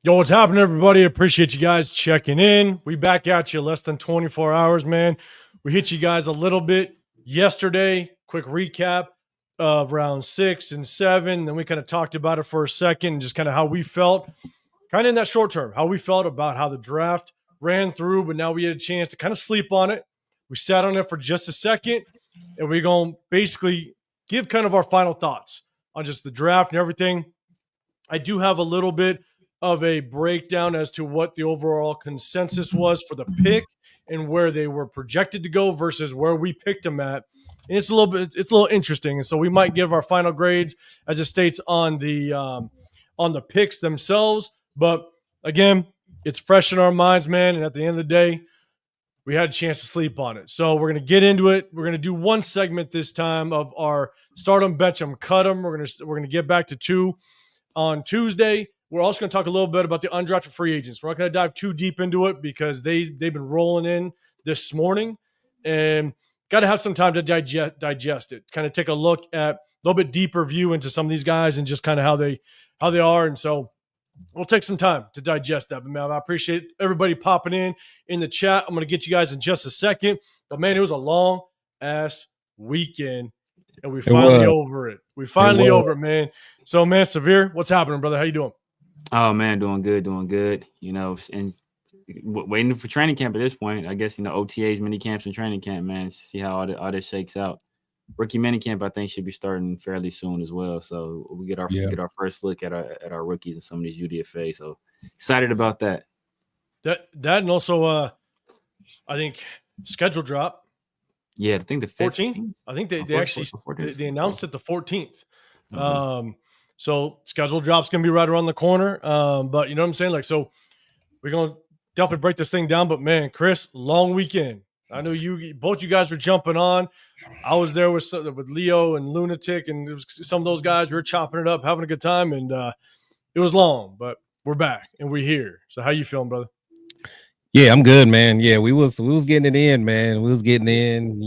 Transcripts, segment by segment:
Yo, what's happening, everybody? Appreciate you guys checking in. We back at you less than 24 hours, man. We hit you guys a little bit yesterday. Quick recap of round 6 and 7. Then we kind of talked about it for a second and just kind of how we felt, kind of in that short term, how we felt about how the draft ran through. But now we had a chance to kind of sleep on it. We sat on it for just a second, and we're going to basically give kind of our final thoughts on just the draft and everything. I do have a little bit of a breakdown as to what the overall consensus was for the pick and where they were projected to go versus where we picked them at. And it's a little interesting. And so we might give our final grades as it states on the picks themselves. But again, it's fresh in our minds, man. And at the end of the day, we had a chance to sleep on it. So we're going to get into it. We're going to do one segment this time of our start 'em, bench 'em, cut 'em. We're going to get back to 2 on Tuesday. We're also going to talk a little bit about the undrafted free agents. We're not going to dive too deep into it because they've been rolling in this morning and got to have some time to digest it. Kind of take a look at a little bit deeper view into some of these guys and just kind of how they are. And so we'll take some time to digest that. But man, I appreciate everybody popping in the chat. I'm going to get you guys in just a second. But man, it was a long ass weekend. And we finally over it. We finally over it, man. So, man, Severe, what's happening, brother? How you doing? Oh, man, doing good. You know, and waiting for training camp at this point. I guess, OTAs, mini camps, and training camp, man, see how all this shakes out. Rookie mini camp, I think, should be starting fairly soon as well. So we get our first look at our rookies and some of these UDFA. So excited about that. That and also, I think schedule drop. Yeah, I think the 14th. I think they actually they announced it the 14th. Mm-hmm. So schedule drop's gonna be right around the corner. But you know what I'm saying? Like, so we're gonna definitely break this thing down. But man, Chris, long weekend. I know both you guys were jumping on. I was there with Leo and Lunatic and some of those guys. We were chopping it up, having a good time, and it was long, but we're back and we're here. So how you feeling, brother? Yeah, I'm good, man. Yeah, we was getting it in, man. We was getting in.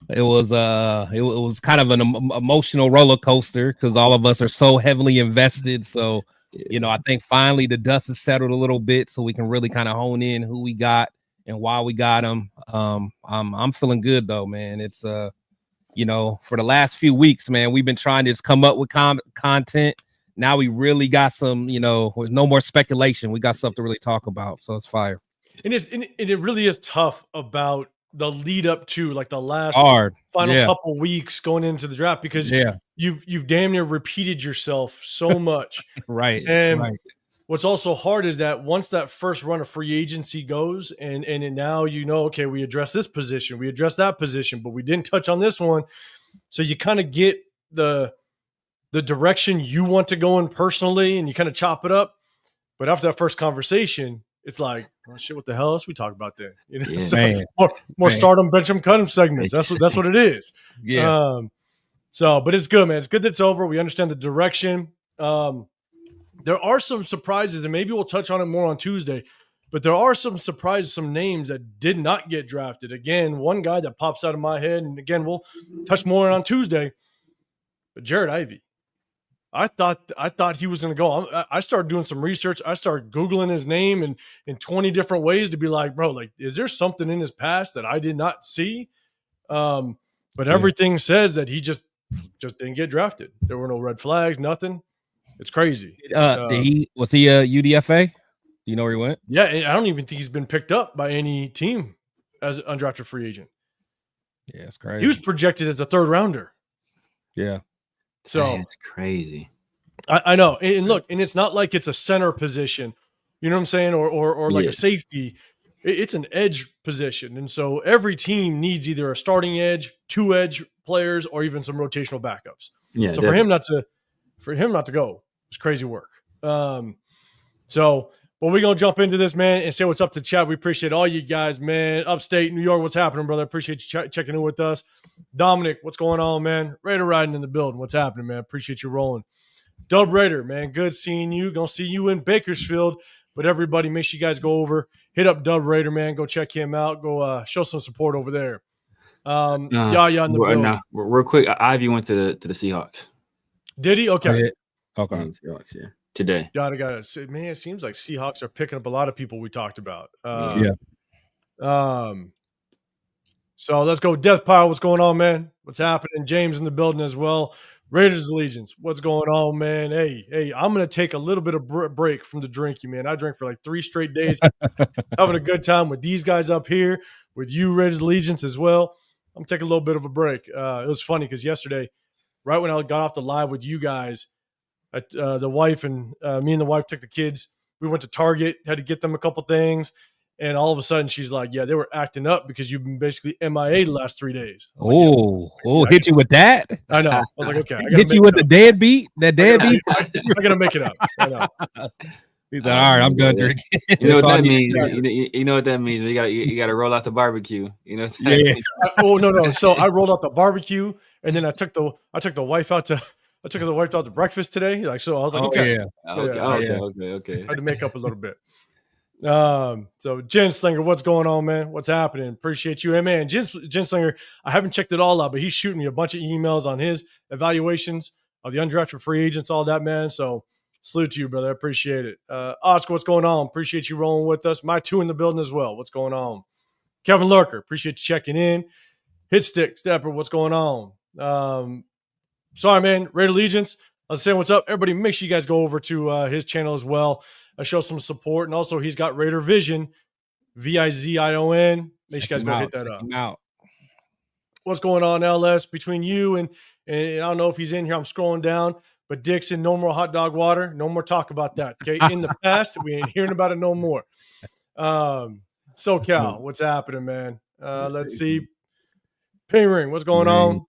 It was kind of an emotional roller coaster because all of us are so heavily invested. So, I think finally the dust has settled a little bit, so we can really kind of hone in who we got and why we got them. I'm feeling good though, man. It's for the last few weeks, man, we've been trying to just come up with content. Now we really got some, there's no more speculation. We got stuff to really talk about, so it's fire. And it really is tough about the lead up to like the last final couple weeks going into the draft because you've damn near repeated yourself so much. Right. And what's also hard is that once that first run of free agency goes and now okay, we address this position, we address that position, but we didn't touch on this one. So you kind of get the direction you want to go in personally and you kind of chop it up. But after that first conversation, it's like, oh shit, what the hell else we talk about then? So more start 'em, bench 'em, cut 'em segments. That's what it is. Yeah. But it's good, man. It's good that it's over. We understand the direction. There are some surprises, and maybe we'll touch on it more on Tuesday. But there are some surprises, some names that did not get drafted. Again, one guy that pops out of my head, and again, we'll touch more on Tuesday. But Jared Ivey. I thought he was going to go. I started doing some research. I started Googling his name in 20 different ways to be like, bro, like, is there something in his past that I did not see? But everything says that he just didn't get drafted. There were no red flags, nothing. It's crazy. Was he a UDFA? Do you know where he went? Yeah, I don't even think he's been picked up by any team as an undrafted free agent. Yeah, it's crazy. He was projected as a 3rd rounder. Yeah. So it's crazy. I know. And look, and it's not like it's a center position, you know what I'm saying? Or like a safety. It's an edge position. And so every team needs either a starting edge, 2 edge players, or even some rotational backups. Yeah. So for him not to go, it's crazy work. But we're going to jump into this, man, and say what's up to chat. We appreciate all you guys, man. Upstate New York, what's happening, brother? Appreciate you checking in with us. Dominic, what's going on, man? Raider riding in the building. What's happening, man? Appreciate you rolling. Dub Raider, man, good seeing you. Going to see you in Bakersfield. But everybody, make sure you guys go over. Hit up Dub Raider, man. Go check him out. Go show some support over there. In the building. Real quick, Ivy went to the Seahawks. Did he? Okay. Okay. Seahawks, yeah. today. Gotta say, man, it seems like Seahawks are picking up a lot of people we talked about. Yeah. So let's go. Death Pile, what's going on, man? What's happening? James in the building as well. Raiders Allegiance, what's going on, man? Hey, I'm gonna take a little bit of break from the drinking, man. I drank for like 3 straight days, having a good time with these guys up here, with you, Raiders Allegiance as well. I'm taking a little bit of a break. It was funny because yesterday, right when I got off the live with you guys, the wife and me and the wife took the kids. We went to Target, had to get them a couple things. And all of a sudden, she's like, "Yeah, they were acting up because you've been basically MIA the last 3 days." I was like, yeah, hit you with that. I know. I was like, "Okay, I gotta Hit you with the deadbeat. That deadbeat. I gotta make it up." I know. He's like, all right, I'm done drinking. You know what that means? You know what that means? You gotta roll out the barbecue. You know what that means? No. So I rolled out the barbecue, and then I took the wife out to breakfast today. Like, so I was like, okay. Okay. I had to make up a little bit. So Jen Slinger, what's going on, man? What's happening? Appreciate you. Hey, man, Jen Slinger, I haven't checked it all out, but he's shooting me a bunch of emails on his evaluations of the undrafted free agents, all that, man. So salute to you, brother. I appreciate it. Oscar, what's going on? Appreciate you rolling with us. My 2 in the building as well. What's going on? Kevin Lurker, appreciate you checking in. Hit Stick Stepper, what's going on? Sorry, man. Raider Allegiance, I was saying what's up. Everybody, make sure you guys go over to his channel as well. Show some support. And also, he's got Raider Vision, Vizion. Make sure you guys go hit that up. What's going on, LS? Between you and I don't know if he's in here. I'm scrolling down. But Dixon, no more hot dog water. No more talk about that. Okay. In the past, we ain't hearing about it no more. SoCal, what's happening, man? Let's see. Ping Ring, what's going on?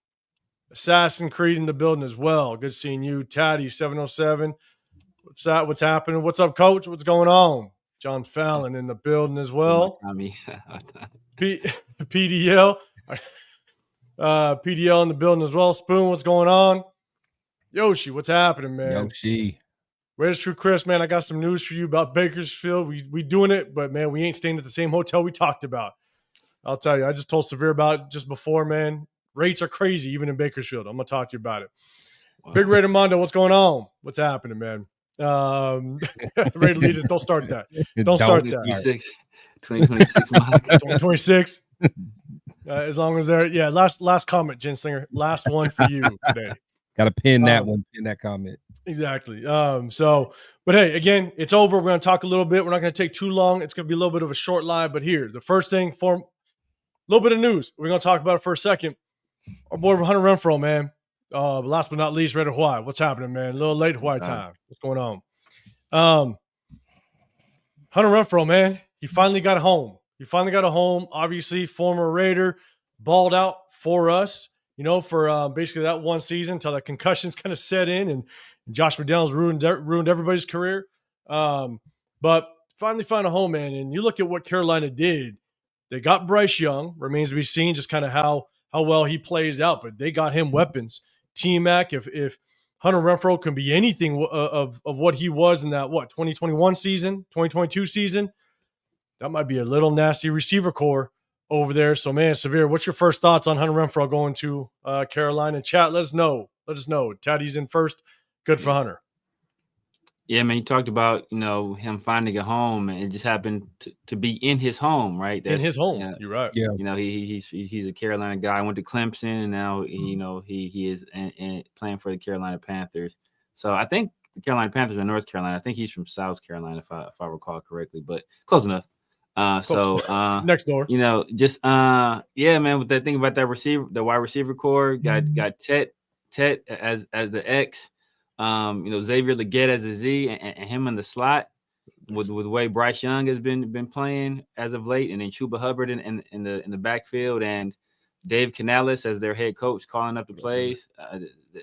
Assassin Creed in the building as well. Good seeing you. Tatty 707. What's happening? What's up, Coach? What's going on? John Fallon in the building as well. PDL. PDL in the building as well. Spoon, what's going on? Yoshi, what's happening, man? Yoshi. Raiders True Chris, man, I got some news for you about Bakersfield. We doing it, but, man, we ain't staying at the same hotel we talked about. I'll tell you, I just told Severe about it just before, man. Rates are crazy, even in Bakersfield. I'm going to talk to you about it. Wow. Big Raider Mondo, what's going on? What's happening, man? Raider Legion, don't start that. Don't start that. 2026. 2026. As long as they're, yeah, last comment, Jen Slinger. Last one for you today. Got to pin that one, pin that comment. Exactly. But hey, again, it's over. We're going to talk a little bit. We're not going to take too long. It's going to be a little bit of a short live, but here, the first thing for a little bit of news. We're going to talk about it for a second. Our boy Hunter Renfrow, man. Last but not least, Raider Hawaii. What's happening, man? A little late Hawaii time. What's going on? Hunter Renfrow, man. He finally got home. Obviously, former Raider, balled out for us, for basically that one season until the concussions kind of set in and Josh McDaniels ruined everybody's career. But finally found a home, man. And you look at what Carolina did. They got Bryce Young. Remains to be seen just kind of how well he plays out, but they got him weapons. T-Mac, if Hunter Renfrow can be anything of what he was in that, 2021 season, 2022 season, that might be a little nasty receiver core over there. So, man, Severe, what's your first thoughts on Hunter Renfrow going to Carolina? Chat, let us know. Taddy's in first. Good for Hunter. Yeah, man, you talked about, him finding a home, and it just happened to be in his home, right? In his home. You're right. Yeah. He's a Carolina guy. Went to Clemson, and now, he is playing for the Carolina Panthers. So I think the Carolina Panthers are North Carolina. I think he's from South Carolina, if I recall correctly, but close enough. Next door. Yeah, man, with that thing about that receiver, the wide receiver core, got Tet as the X. Xavier Legette as a Z, and him in the slot with the way Bryce Young has been playing as of late, and then Chuba Hubbard in the backfield, and Dave Canales as their head coach calling up the plays.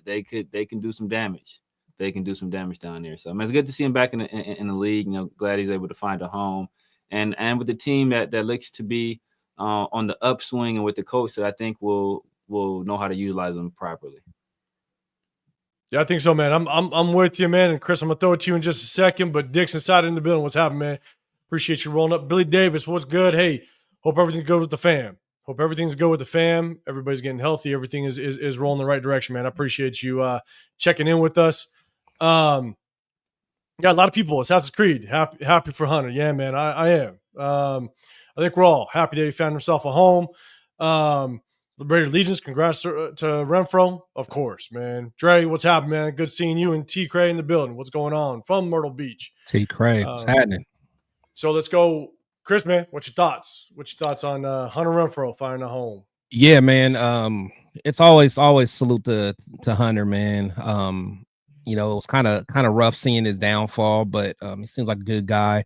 They can do some damage. They can do some damage down there. So it's good to see him back in the league. Glad he's able to find a home, and with the team that looks to be on the upswing, and with the coach that I think will know how to utilize them properly. Yeah, I think so, man. I'm with you, man. And Chris, I'm gonna throw it to you in just a second. But Dick's inside in the building. What's happening, man? Appreciate you rolling up. Billy Davis, what's good? Hey, hope everything's good with the fam. Everybody's getting healthy. Everything is rolling the right direction, man. I appreciate you checking in with us. Yeah, a lot of people. Assassin's Creed. Happy for Hunter. Yeah, man, I am. I think we're all happy that he found himself a home. Liberated Legions. Congrats to Renfrow, of course, man. Dre, what's happening, man? Good seeing you and T. Cray in the building. What's going on from Myrtle Beach? T. Craig, what's happening? So let's go, Chris, man. What's your thoughts? What's your thoughts on Hunter Renfrow finding a home? Yeah, man. It's always salute to Hunter, man. You know, it was kind of rough seeing his downfall, but he seems like a good guy.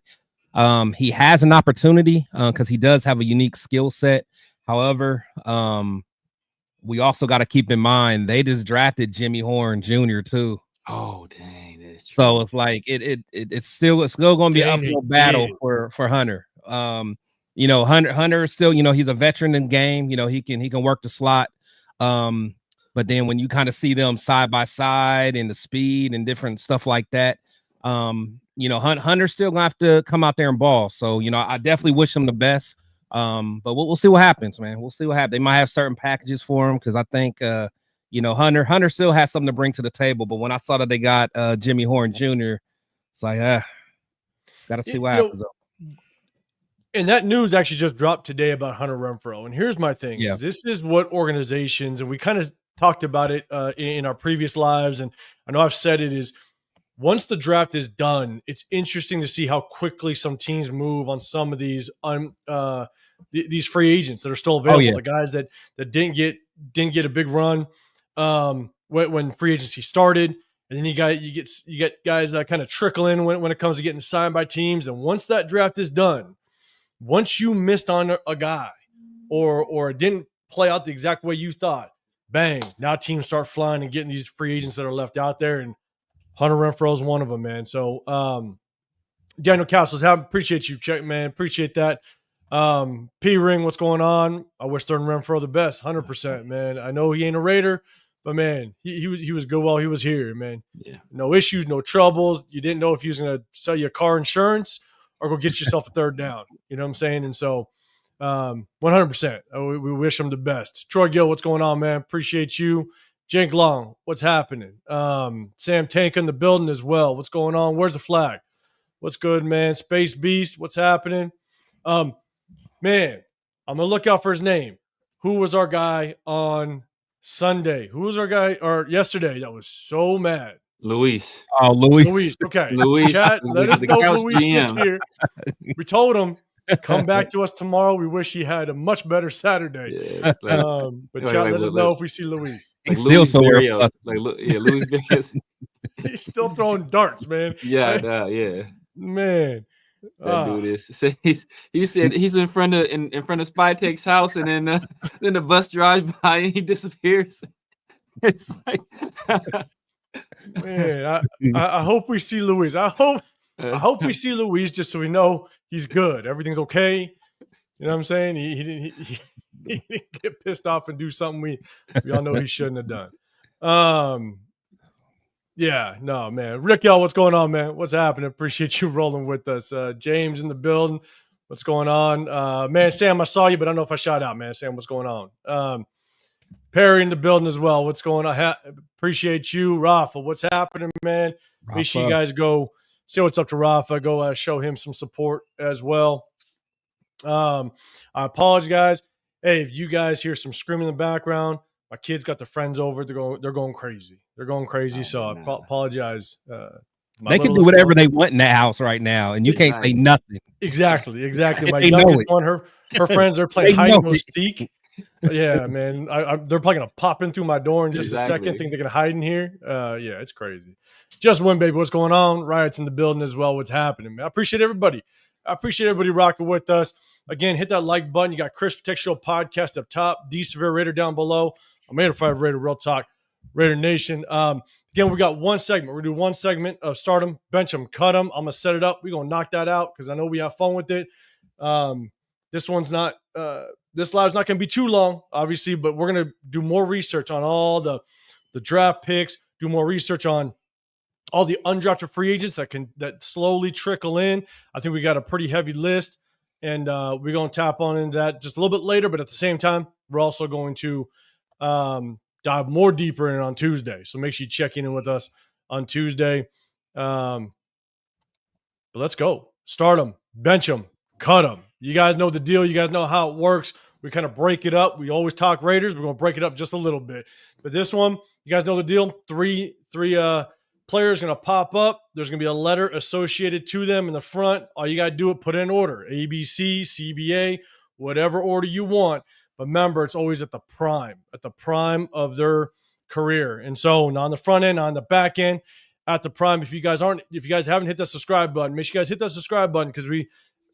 He has an opportunity because he does have a unique skill set. However, we also got to keep in mind they just drafted Jimmy Horn Jr. too. Oh, dang, that's true. So it's like it's still going to be an uphill battle for Hunter. You know, Hunter is still, you know, he's a veteran in the game. You know, he can work the slot. But then when you kind of see them side by side and the speed and different stuff like that, you know, Hunter's still gonna have to come out there and ball. So, you know, I definitely wish him the best. But we'll see what happens, man. We'll see what happens. They might have certain packages for him because I think you know, Hunter still has something to bring to the table. But when I saw that they got Jimmy Horn Jr., it's like, gotta see what happens. And that news actually just dropped today about Hunter Renfrow. And here's my thing: Yeah. this is what organizations, and we kind of talked about it in our previous lives, and I know I've said it, is once the draft is done, it's interesting to see how quickly some teams move on some of these free agents that are still available. Oh, yeah. The guys that didn't get a big run when free agency started, and then you get guys that kind of trickle in when it comes to getting signed by teams. And once that draft is done, once you missed on a guy or it didn't play out the exact way you thought, bang, now teams start flying and getting these free agents that are left out there, and Hunter Renfrow is one of them, man. So Daniel Castles, appreciate you, check, man. Appreciate that. P-Ring, what's going on? I wish Thurman Renfrow the best, 100%, man. I know he ain't a Raider, but man, he was good while he was here, man. Yeah. No issues, no troubles. You didn't know if he was going to sell you a car insurance or go get yourself a third down. You know what I'm saying? And so 100%. We wish him the best. Troy Gill, what's going on, man? Appreciate you. Jake Long, what's happening? Sam Tank in the building as well. What's going on? Where's the flag? What's good, man? Space Beast, what's happening? Man, I'm going to look out for his name. Who was our guy on Sunday? Who was our guy or yesterday that was so mad? Luis. Oh, Luis. Okay. Luis. Chat, let us know if Luis gets GM. here. We told him, come back to us tomorrow. We wish he had a much better Saturday. Yeah, but chat, let us know if we see Luis. He's still somewhere. Luis Barrios. He's still throwing darts, man. Yeah, yeah. Man. That dude is. He said he's in front of Spytek's house, and then the bus drives by and he disappears. It's like, man, I hope we see Luis. I hope we see Luis just so we know he's good. Everything's okay. You know what I'm saying? He didn't get pissed off and do something we all know he shouldn't have done. Yeah, no, man. Rick, y'all, what's going on, man? What's happening? Appreciate you rolling with us. James in the building. What's going on? Man, Sam, I saw you, but I don't know if I shot out, man. Sam, what's going on? Perry in the building as well. What's going on? Appreciate you. Rafa, what's happening, man? Make sure you guys go say what's up to Rafa. Go show him some support as well. I apologize. Hey, if you guys hear some screaming in the background, my kids got their friends over. They're going crazy. They're going crazy. So I apologize. They can do whatever they want in that house right now, and you can't say nothing. Exactly. My youngest one, her friends are playing hide and go seek. Yeah, man. They're probably gonna pop in through my door in just a second. Think they're gonna hide in here. Yeah, it's crazy. Just win, baby. What's going on? Riots in the building as well. What's happening, man? I appreciate everybody. Rocking with us. Again, hit that like button. You got Chris Protect Show podcast up top. D Severe Raider down below. I'm 805 Raider Real Talk Raider Nation. Again, we got one segment. We're gonna do one segment of start them, bench them, cut them. I'm gonna set it up. We're gonna knock that out because I know we have fun with it. This one's not. This live's not gonna be too long, obviously, but we're gonna do more research on all the draft picks. Do more research on all the undrafted free agents that slowly trickle in. I think we got a pretty heavy list, and we're gonna tap on into that just a little bit later. But at the same time, we're also going to dive more deeper in on Tuesday. So make sure you check in with us on Tuesday. But let's go. Start them, bench them, cut them. You guys know the deal. You guys know how it works. We kind of break it up. We always talk Raiders. We're going to break it up just a little bit. But this one, you guys know the deal. Three players going to pop up. There's going to be a letter associated to them in the front. All you got to do is put it in order. ABC, CBA, whatever order you want. But remember, it's always at the prime of their career. And so on the front end, on the back end, at the prime. If you guys haven't hit that subscribe button, make sure you guys hit that subscribe button, because we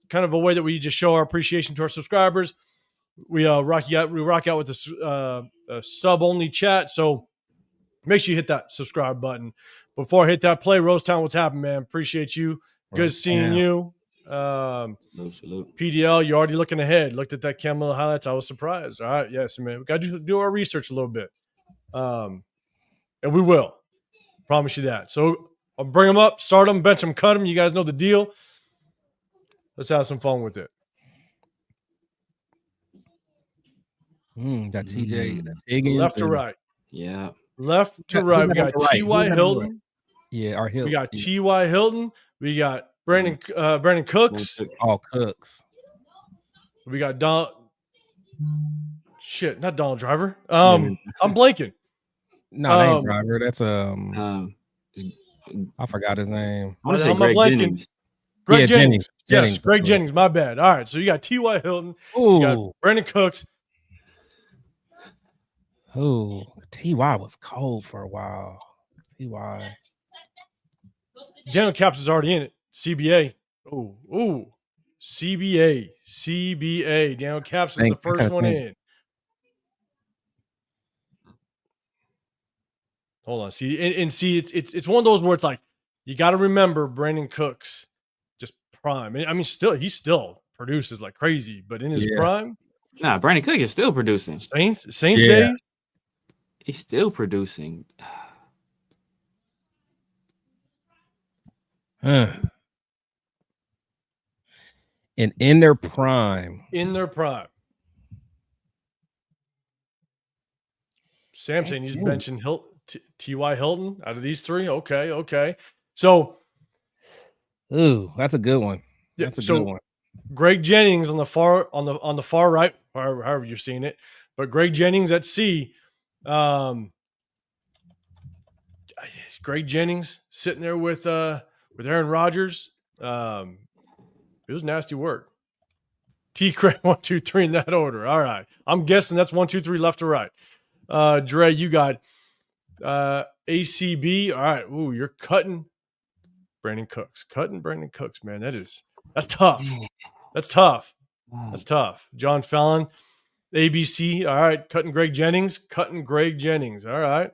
kind of a way that we just show our appreciation to our subscribers. We rock out with this sub only chat. So make sure you hit that subscribe button. Before I hit that play, Rosetown, what's happening, man? Appreciate you. Good seeing you. Salute. PDL, you're already looking ahead. Looked at that camera highlights. I was surprised. All right, yes, man. We got to do our research a little bit, and we will. Promise you that. So I'll bring them up, start them, bench them, cut them. You guys know the deal. Let's have some fun with it. That's TJ. That's Higgins. Left to right. Yeah. Left to right. We got T.Y. Hilton. Yeah, our Hilton. We got T.Y. Hilton. We got Brandon Cooks. All Cooks. We got not Donald Driver. I'm blanking. No, that ain't Driver. That's I forgot his name. I want to say Greg Jennings. Greg Jennings. Yes, Greg Jennings. My bad. All right, so you got T.Y. Hilton. Ooh. You got Brandon Cooks. Oh, T.Y. was cold for a while. T.Y. Daniel Capps is already in it. CBA. Ooh. CBA. Daniel Capps is the first one in. Hold on. See, it's one of those where it's like you got to remember Brandon Cooks, just prime. I mean, he still produces like crazy, but in his prime, nah, Brandon Cooks is still producing. Saints days, he's still producing. And in their prime. Sam saying he's benching T.Y. Hilton out of these three. Okay. So, ooh, that's a good one. That's a good one. Greg Jennings on the far right, however you're seeing it, but Greg Jennings at C. Greg Jennings sitting there with Aaron Rodgers. It was nasty work. T. Craig 1, 2, 3 in that order. All right, I'm guessing that's 1, 2, 3 left to right. Dre, you got ACB. All right. Ooh, you're cutting Brandon Cooks. Man. That's tough. That's tough. John Fallon, ABC. All right. Cutting Greg Jennings. All right.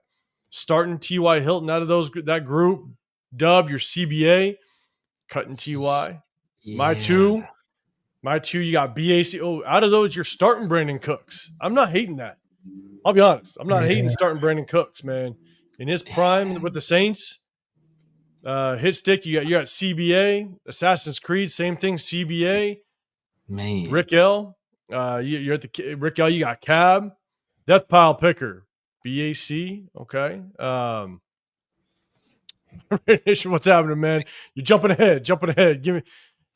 Starting T.Y. Hilton out of that group. Dub, your CBA. Cutting T.Y. Yeah. My two, you got BAC. Oh, out of those, you're starting Brandon Cooks. I'm not hating that. I'll be honest. I'm not hating starting Brandon Cooks, man. In his prime with the Saints, hit stick, you got CBA, Assassin's Creed, same thing, CBA. Man. Rick L. You're at the Rick L. You got Cab, Death Pile Picker, BAC. Okay. What's happening, man? You're jumping ahead. Give me.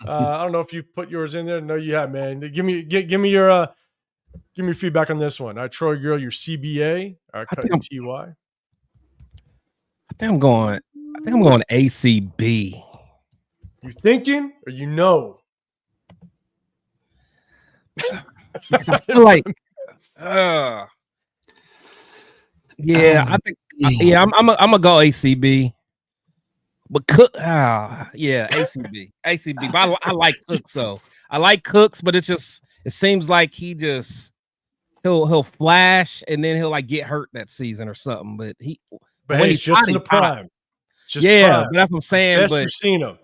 I don't know if you put yours in there. No, you have, man. Give me your. Give me feedback on this one. All right, Troy Girl, your CBA. All right, cutting TY. I think I'm going ACB. You thinking or you know? I feel like, I think, I'm gonna go ACB. But ACB. But I like Cooks, so I like Cooks, but it seems like he'll flash and then he'll like get hurt that season or something. But he's just in the prime. But that's what I'm saying. Best we've seen him.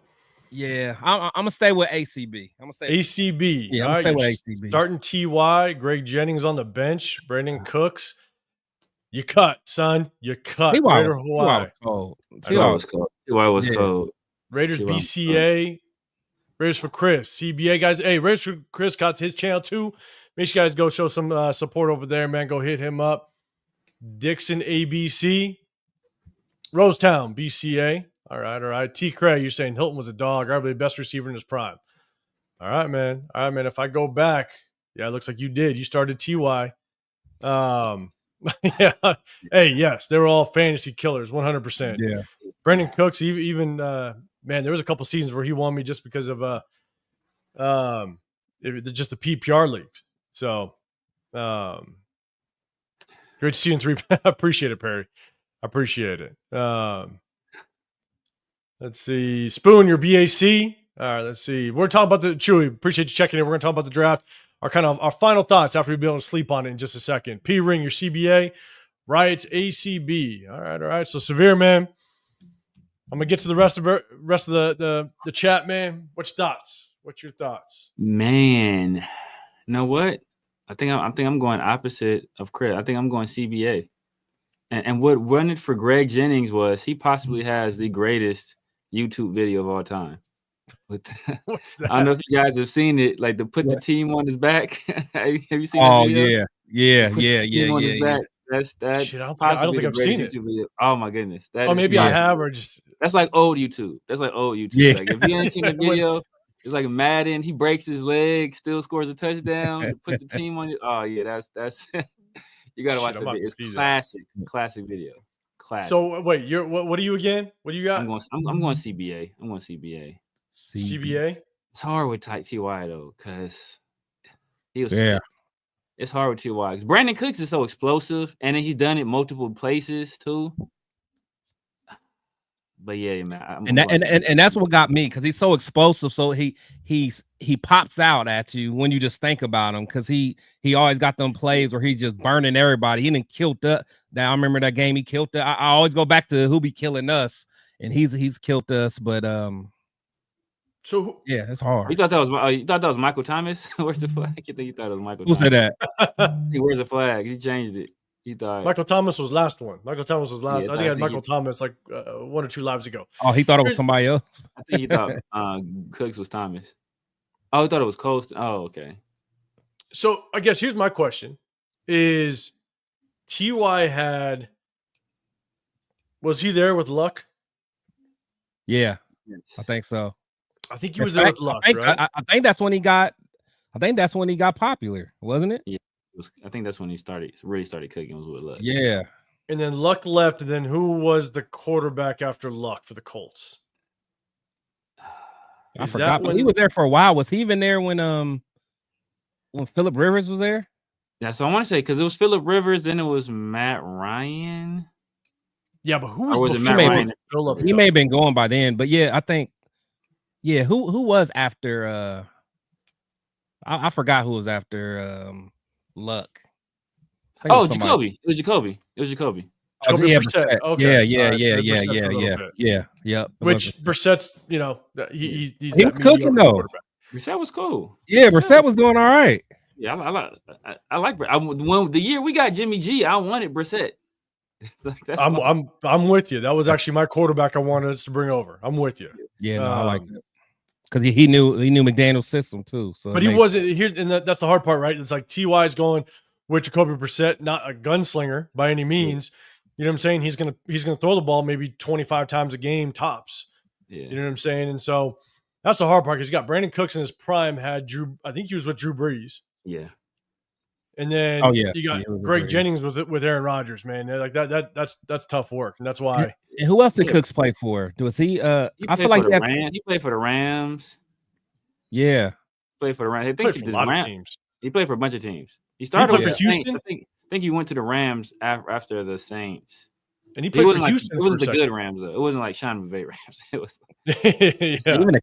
Yeah, I'm gonna stay with ACB. ACB. Yeah, I'm gonna stay with ACB. Starting TY, Greg Jennings on the bench, Brandon Cooks. You cut, son. You cut. TY was cold. Raiders BCA. Raiders for Chris. CBA, guys. Hey, Raiders for Chris got his channel too. Make sure you guys go show some support over there, man. Go hit him up. Dixon ABC. Rosetown BCA. All right. T. Craig, you're saying Hilton was a dog, arguably the best receiver in his prime. All right, man. If I go back, yeah, it looks like you did. You started Ty. Yeah. Hey, yes, they were all fantasy killers, 100%. Yeah. Brandon Cooks, even man, there was a couple seasons where he won me just because of just the PPR leagues. So, great to see you in 3. I appreciate it, Perry. I appreciate it. Let's see. Spoon, your BAC. All right, let's see. We're talking about the Chewy. Appreciate you checking in. We're going to talk about the draft. Our final thoughts after we be able to sleep on it in just a second. P Ring, your CBA. Riots, ACB. All right. So Severe, man. I'm gonna get to the rest of the chat, man. What's your thoughts? Man, you know what? I think I'm going opposite of Chris. I think I'm going CBA. And what won it for Greg Jennings was he possibly has the greatest YouTube video of all time. What's that? I don't know if you guys have seen it, like to put the team on his back. Have you seen Oh, this video? yeah. That's Shit, I don't think I've seen it. video. Oh my goodness. Maybe I have, or just that's like old YouTube. Yeah. Like if you ain't seen the video, it's like Madden. He breaks his leg, still scores a touchdown to put the team on it. Oh yeah, that's you gotta watch that video. It's classic video. Classic. So wait, what are you again? What do you got? I'm going CBA. I'm going CBA. CBA. It's hard with Ty though, because he was It's hard with Ty because Brandon Cooks is so explosive, and then he's done it multiple places too. But yeah, man, and that's what got me, because he's so explosive. So he pops out at you when you just think about him, because he always got them plays where he's just burning everybody. He didn't killed up. Now I remember that game he killed. I always go back to who be killing us, and he's killed us. But so yeah, it's hard. You thought that was Michael Thomas? Where's the flag? I think you thought it was Michael. Who said that? He wears a flag. He changed it. He thought Michael Thomas was last one. Michael Thomas was last. Yeah, I think I had Michael Thomas like 1 or 2 lives ago. Oh, he thought it was somebody else. I think he thought Cooks was Thomas. Oh, he thought it was Coast. Oh, okay. So I guess here's my question: is Ty was he there with Luck? Yeah, Yes. I think so. I think he was there with Luck, right? I think that's when he got. I think that's when he got popular, wasn't it? Yeah, I think that's when he really started cooking, was with Luck. Yeah. And then Luck left, and then who was the quarterback after Luck for the Colts? I forgot, but he was there for a while. Was he even there when Phillip Rivers was there? Yeah, so I want to say because it was Phillip Rivers, then it was Matt Ryan. Yeah, but who was it Matt Ryan? Phillip? He may have been going by then, but yeah, I think who was after I forgot who was after Luck. Oh, Jacoby. It was Jacoby. Jacoby Brissett. Okay. Yeah. Which Brissett's, he's was cooking though. Brissett was cool. Yeah, Brissett was doing all right. Yeah, I like when the year we got Jimmy G, I wanted Brissett. I'm with you. That was actually my quarterback I wanted us to bring over. I'm with you. Yeah, no, I like that. Because he knew McDaniel's system too. So, but he wasn't here, and that's the hard part, right? It's like Ty is going with Jacoby Brissett, not a gunslinger by any means. You know what I'm saying? He's gonna throw the ball maybe 25 times a game tops. Yeah. You know what I'm saying? And so that's the hard part, because you got Brandon Cooks in his prime had Drew. I think he was with Drew Brees. Yeah. And then you got Greg Jennings with Aaron Rodgers, man. That's tough work, and that's why. And who else did Cooks play for? Was he? I feel like he played for the Rams. Yeah, played for the Rams. He played for a lot of teams. He played for a bunch of teams. He started with Houston. I think he went to the Rams after the Saints. And he played for Houston. It wasn't the good Rams though. It wasn't like Sean McVay Rams. It was.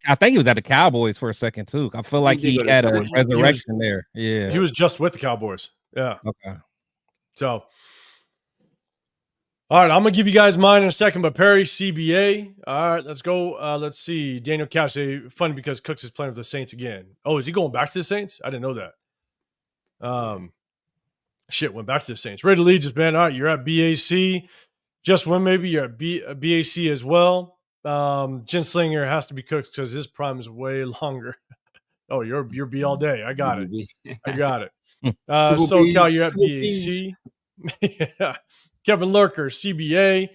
I think he was at the Cowboys for a second too. I feel like he had a resurrection there. Yeah, he was just with the Cowboys. Yeah. Okay. So, all right, I'm gonna give you guys mine in a second, but Perry, CBA. All right, let's go. Let's see. Daniel Cash, funny because Cooks is playing with the Saints again. Oh, is he going back to the Saints? I didn't know that. Shit, went back to the Saints. Ray Legis, man. All right, you're at BAC. Just when maybe you're at BAC as well. Jen Slinger has to be Cooks because his prime is way longer. Oh, you're B all day. I got it. SoCal, you're at BAC. Yeah. Kevin Lurker, CBA.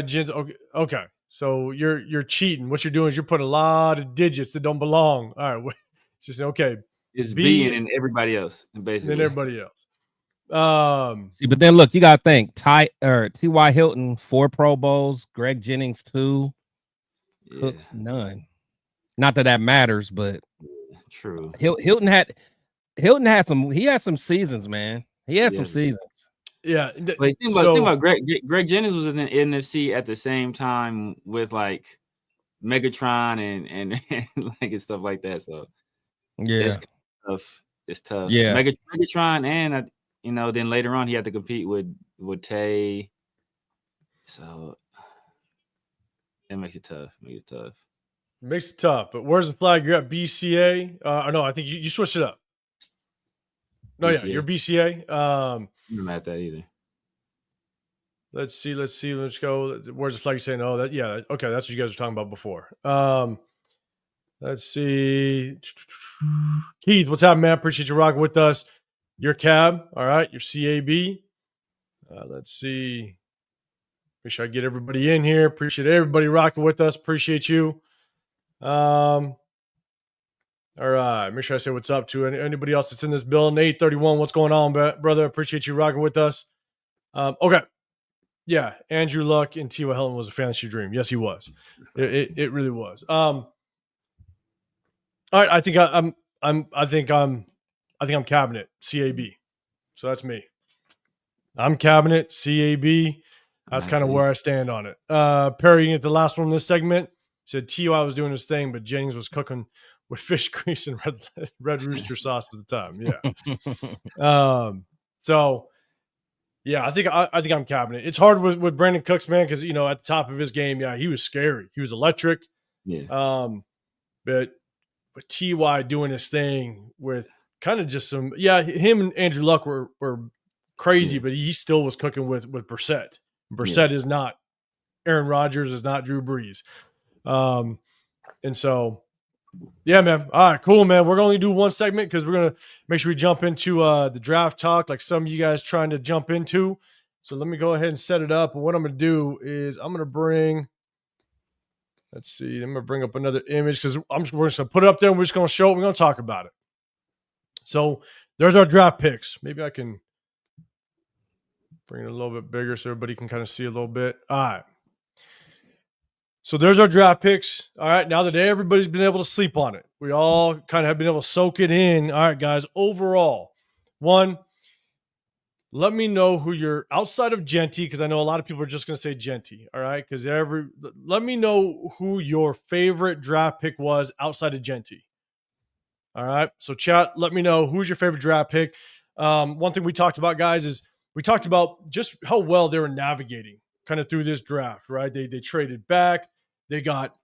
Jen's okay. So you're cheating. What you're doing is you're putting a lot of digits that don't belong. All right, just okay. It's B and then everybody else, basically. then everybody else. See, but then look, you gotta think T.Y. Hilton 4 Pro Bowls, Greg Jennings 2, Cooks none. Not that matters, but true. Hilton had some seasons, man. He had some seasons. Yeah. But think about Greg Jennings was in the NFC at the same time with like Megatron and like and stuff like that. So yeah, it's tough. Yeah, Megatron and then later on he had to compete with Tay. So it makes it tough. Makes it tough. But where's the flag? You're at BCA. No, I think you switched it up. No, BCA. Yeah, you're BCA. I'm not at that either. Let's see. Let's go. Where's the flag? You're saying, oh, that, yeah. Okay, that's what you guys were talking about before. Let's see. Keith, what's up, man? Appreciate you rocking with us. Your cab. All right. Your CAB. Let's see. Make sure I get everybody in here. Appreciate everybody rocking with us. Appreciate you. All right. Make sure I say what's up to anybody else that's in this building. 831. What's going on, brother? Appreciate you rocking with us. Okay. Yeah. Andrew Luck and T.Y. Hilton was a fantasy dream. Yes, he was. It really was. All right. I think I'm cabinet CAB. So that's me. I'm cabinet CAB. That's kind of where I stand on it. Perry, at the last one in this segment, said T.Y. was doing his thing, but Jennings was cooking with fish grease and red rooster sauce at the time. Yeah. So yeah, I think I'm cabinet. It's hard with Brandon Cooks, man, because at the top of his game, yeah, he was scary. He was electric. Yeah. But with T.Y. doing his thing with kind of just some, him and Andrew Luck were crazy, but he still was cooking with Brissett. Brissett is not Aaron Rodgers, is not Drew Brees. And so, yeah, man. All right, cool, man. We're going to only do one segment because we're going to make sure we jump into the draft talk like some of you guys trying to jump into. So let me go ahead and set it up. And what I'm going to do is I'm going to bring, let's see, I'm going to bring up another image because we're just going to put it up there and we're just going to show it. We're going to talk about it. So there's our draft picks. Maybe I can bring it a little bit bigger so everybody can kind of see a little bit. All right. So there's our draft picks. All right. Now that everybody's been able to sleep on it, we all kind of have been able to soak it in. All right, guys. Overall, one, let me know who you're outside of Genty, because I know a lot of people are just going to say Genty. All right. Because let me know who your favorite draft pick was outside of Genty. All right. So chat, let me know who's your favorite draft pick. One thing we talked about, guys, is we talked about just how well they were navigating kind of through this draft, right? They traded back. They got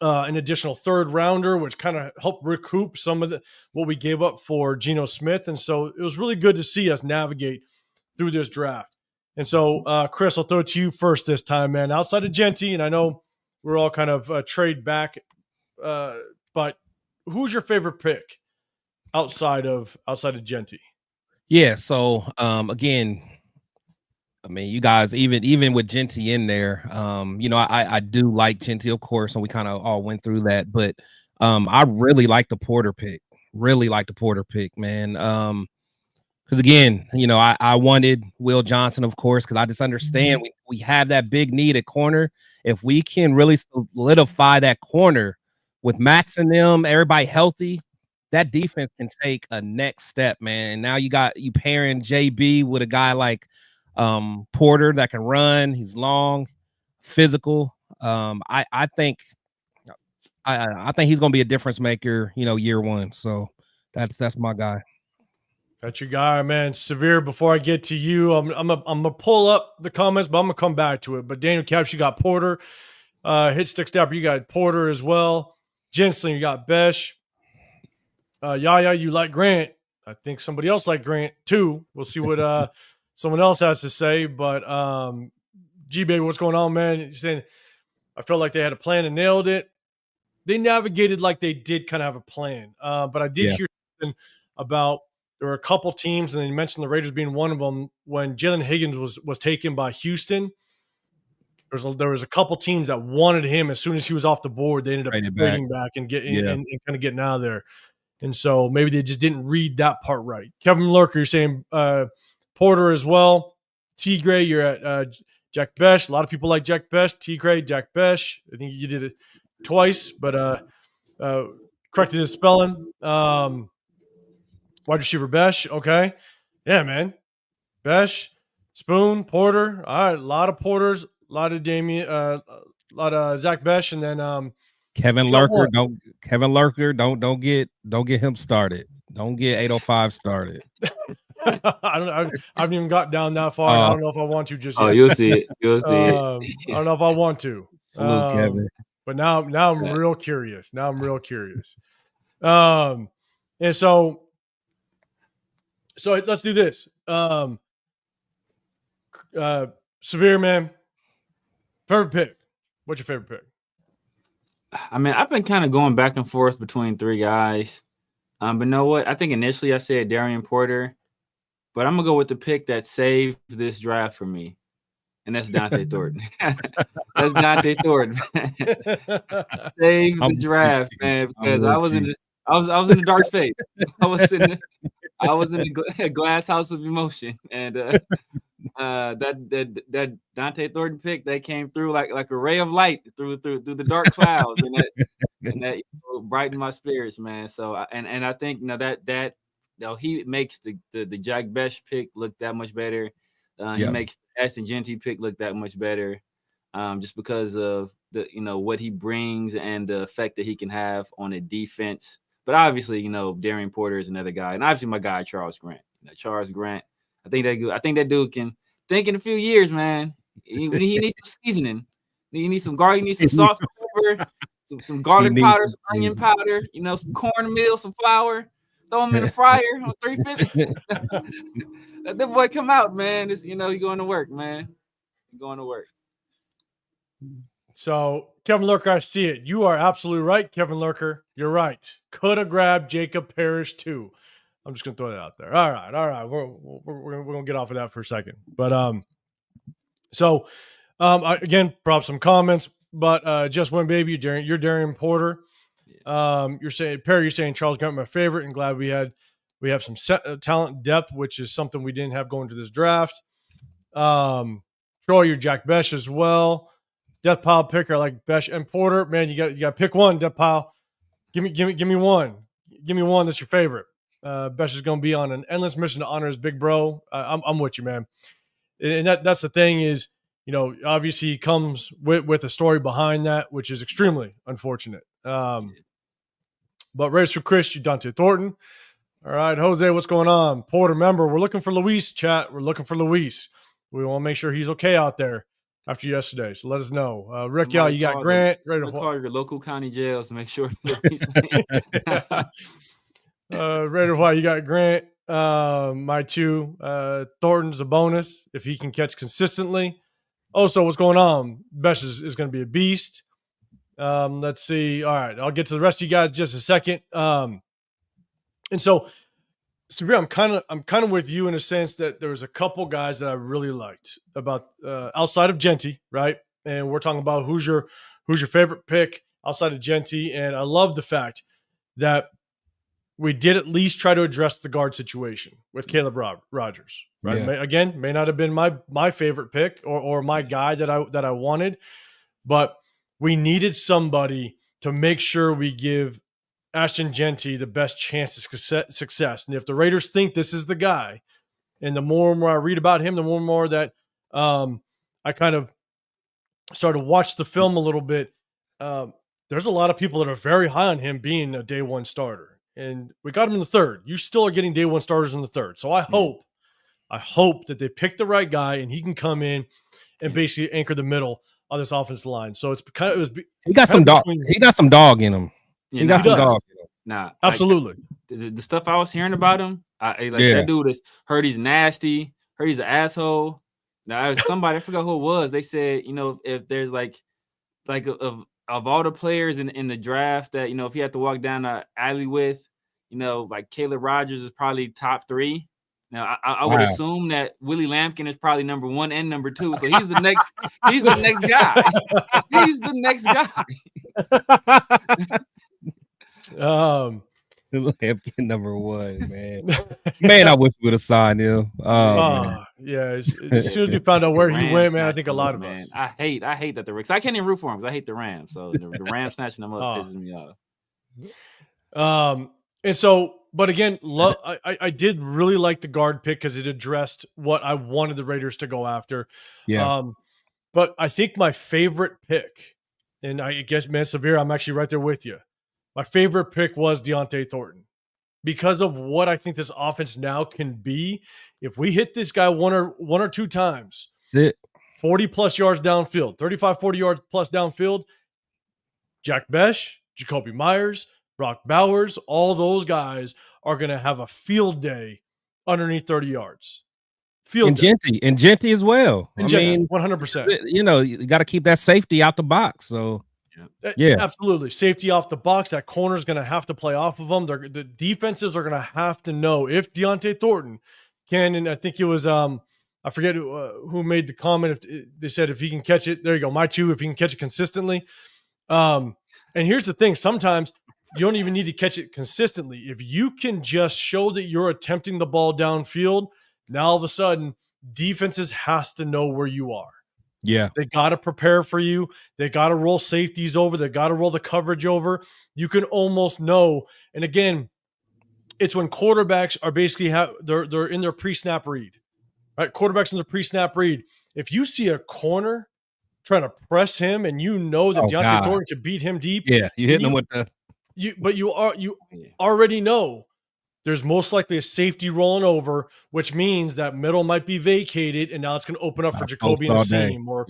an additional third rounder, which kind of helped recoup some of what we gave up for Geno Smith. And so it was really good to see us navigate through this draft. And so, Chris, I'll throw it to you first this time, man. Outside of Genty, and I know we're all kind of trade back, but who's your favorite pick outside of Genty? Yeah. So again, I mean, you guys, even with Genty in there, I do like Genty, of course, and we kind of all went through that. But I really like the Porter pick. Really like the Porter pick, man. Because again, I wanted Will Johnson, of course, because I just understand we have that big need at corner. If we can really solidify that corner with Max and them, everybody healthy, that defense can take a next step, man. And now you pairing JB with a guy like Porter that can run. He's long, physical. I think he's gonna be a difference maker, year one. So that's my guy. That's your guy, man. Severe. Before I get to you, I'm gonna pull up the comments, but I'm gonna come back to it. But Daniel Caps, you got Porter. Hit Stick Stepper, you got Porter as well. Jensling, you got Besh. Yaya, you like Grant. I think somebody else like Grant too. We'll see what someone else has to say. But G-Baby, what's going on, man? You're saying I felt like they had a plan and nailed it. They navigated like they did kind of have a plan. But I did hear something about there were a couple teams, and then you mentioned the Raiders being one of them, when Jalen Higgins was taken by Houston. There was a couple teams that wanted him as soon as he was off the board. They ended up trading back and getting and kind of getting out of there. And so maybe they just didn't read that part right. Kevin Lurker, you're saying Porter as well. T. Gray, you're at Jack Besh. A lot of people like Jack Besh. T. Gray, Jack Besh. I think you did it twice, but corrected his spelling. Wide receiver Besh. Okay. Yeah, man. Besh, Spoon, Porter. All right. A lot of Porters, a lot of Damian, a lot of Zach Besh, and then Kevin Lurker. Don't get him started. Don't get 805 started. I haven't even got down that far. And I don't know if I want to just yet. Oh, you'll see it. You'll see it. I don't know if I want to. Salute, Kevin. But now I'm real curious. And so let's do this. Severe, man. Favorite pick. What's your favorite pick? I mean, I've been kind of going back and forth between three guys. But you know what? I think initially I said Darian Porter, but I'm gonna go with the pick that saved this draft for me, and that's Dante Thornton. That's Dante Thornton. Saved the draft, man, because I was in the dark space. I was in a glass house of emotion, and that Dante Thornton pick that came through like a ray of light through the dark clouds, and that brightened my spirits, man. So and I think that he makes the Jack Besh pick look that much better. He makes the Ashton Jeanty pick look that much better, just because of the what he brings and the effect that he can have on a defense. But obviously, Darian Porter is another guy, and obviously my guy Charles Grant. Charles Grant. I think that dude can think in a few years, man. He needs some seasoning. He needs some garlic. He needs some salt, some pepper, some garlic powder, some onion powder. Some cornmeal, some flour. Throw him in the fryer on 350. Let that boy come out, man. He's going to work, man. He's going to work. So Kevin Lurker, I see it. You are absolutely right, Kevin Lurker. You're right. Could have grabbed Jacob Parrish too. I'm just gonna throw that out there. All right. We're gonna get off of that for a second. But again, probably some comments. But just one baby, you're Darian Porter. You're saying Charles Grant, my favorite, and glad we have some talent depth, which is something we didn't have going to this draft. Troy, you're Jack Besh as well. Death Pile picker, I like Besh and Porter. Man, you got to pick one. Death Pile, give me one. Give me one that's your favorite. Besh is going to be on an endless mission to honor his big bro. I'm with you, man. And that's the thing is, obviously he comes with a story behind that, which is extremely unfortunate. But Raiders for Chris, you Dante Thornton. All right, Jose, what's going on? Porter, remember, we're looking for Luis, chat. We're looking for Luis. We want to make sure he's okay out there after yesterday. So let us know. Rick, you got Grant. Ready to call your local county jails to make sure. Raider White, you got Grant. My two. Thornton's a bonus if he can catch consistently. Also, what's going on? Besh is going to be a beast. Let's see. All right, I'll get to the rest of you guys in just a second. And so, Sabrina, I'm kind of with you in a sense that there was a couple guys that I really liked about outside of Jeanty, right? And we're talking about who's your favorite pick outside of Jeanty, and I love the fact that we did at least try to address the guard situation with Caleb Rogers, right? Yeah. May not have been my favorite pick or my guy that I wanted, but we needed somebody to make sure we give Ashton Jeanty the best chance of success. And if the Raiders think this is the guy, and the more and more I read about him, the more and more that I kind of started to watch the film a little bit, there's a lot of people that are very high on him being a day one starter. And we got him in the third. You still are getting day one starters in the third. So I hope that they pick the right guy and he can come in and basically anchor the middle on this offensive line. So he got some dog. He got some dog in him. He got some dog. Nah, absolutely. The stuff I was hearing about him, that dude is heard he's nasty, heard he's an asshole. Now, somebody, I forgot who it was. They said, if there's like of all the players in the draft that, if you had to walk down the alley with, like Caleb Rogers is probably top 3. Now, I would Wow. assume that Willie Lampkin is probably number 1 and number 2. So he's the next. He's the next guy. He's the next guy. Lampkin number 1, man. Man, I wish we would have signed him. Oh man. Yeah. As soon as we found out where he went, man, I think a lot of us. I hate that the Rams. I can't even root for him because I hate the Rams. So the Rams snatching them up pisses me off. And so, but again, I did really like the guard pick because it addressed what I wanted the Raiders to go after. Yeah. But I think my favorite pick, and I guess, man, Severe, I'm actually right there with you. My favorite pick was Deontay Thornton because of what I think this offense now can be. If we hit this guy one or two times, That's it. 40 plus yards downfield, 35, 40 yards plus downfield, Jack Besh, Jacoby Myers, Brock Bowers, all those guys are going to have a field day underneath 30 yards. And Genty as well. And I mean, 100%. You know, you got to keep that safety out the box. So, yeah, absolutely. Safety off the box. That corner is going to have to play off of them. The defenses are going to have to know if Deontay Thornton can. And I think it was, I forget who made the comment. They said if he can catch it, there you go. My two, if he can catch it consistently. And here's the thing. Sometimes you don't even need to catch it consistently. If you can just show that you're attempting the ball downfield, now all of a sudden defenses has to know where you are. Yeah. They got to prepare for you. They got to roll safeties over. They got to roll the coverage over. You can almost know. And again, it's when quarterbacks are basically they're in their pre-snap read, right? Quarterbacks in their pre-snap read. If you see a corner trying to press him and you know that Deontay Thornton could beat him deep. Yeah. You hitting him with the, you already know there's most likely a safety rolling over, which means that middle might be vacated, and now it's going to open up for Jacoby in a seam or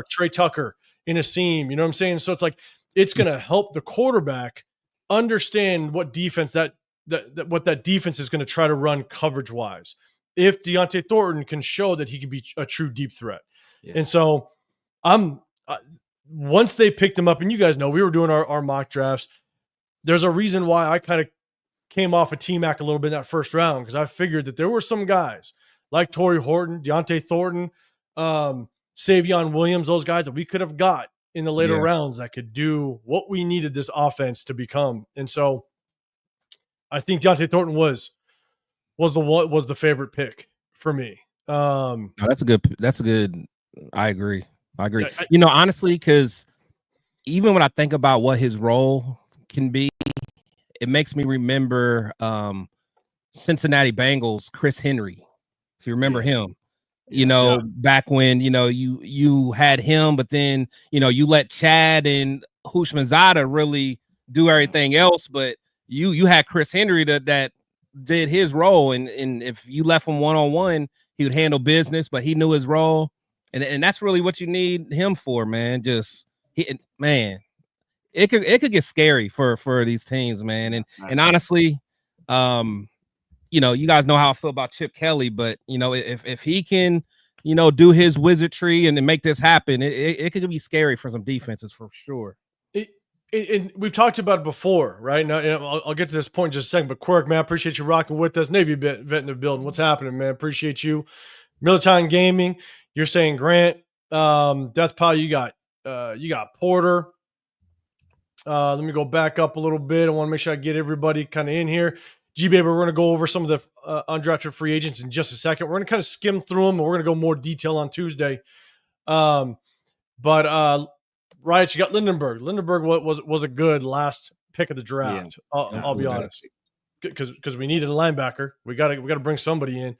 Trey Tucker in a seam. You know what I'm saying? So it's like it's going to help the quarterback understand what defense what that defense is going to try to run coverage wise. If Deontay Thornton can show that he can be a true deep threat, and so once they picked him up, and you guys know we were doing our mock drafts. There's a reason why I kind of came off of T-Mac a little bit in that first round because I figured that there were some guys like Torrey Horton, Deontay Thornton, Savion Williams, those guys that we could have got in the later rounds that could do what we needed this offense to become. And so I think Deontay Thornton was the favorite pick for me. That's a good. I agree. You know, honestly, because even when I think about what his role can be, it makes me remember Cincinnati Bengals Chris Henry. If you remember him, you know, back when, you know, you had him, but then, you know, you let Chad and Hushmanzada really do everything else, but you had Chris Henry that did his role, and if you left him one-on-one, he would handle business, but he knew his role, and that's really what you need him for, man. It could get scary for these teams, man. And honestly, you know, you guys know how I feel about Chip Kelly, but you know, if he can, you know, do his wizardry and make this happen, it could be scary for some defenses for sure. And we've talked about it before, right? Now, I'll get to this point in just a second, but Quirk, man, I appreciate you rocking with us. Navy vet in the building. What's happening, man? Appreciate you. Militime Gaming, you're saying Grant. Death Pile, you got Porter. Let me go back up a little bit. I want to make sure I get everybody kind of in here. G-Baby, we're going to go over some of the undrafted free agents in just a second. We're going to kind of skim through them, and we're going to go more detail on Tuesday. But Riot, you got Lindenberg. Lindenberg was a good last pick of the draft. I'll be honest, because we needed a linebacker. We got to bring somebody in.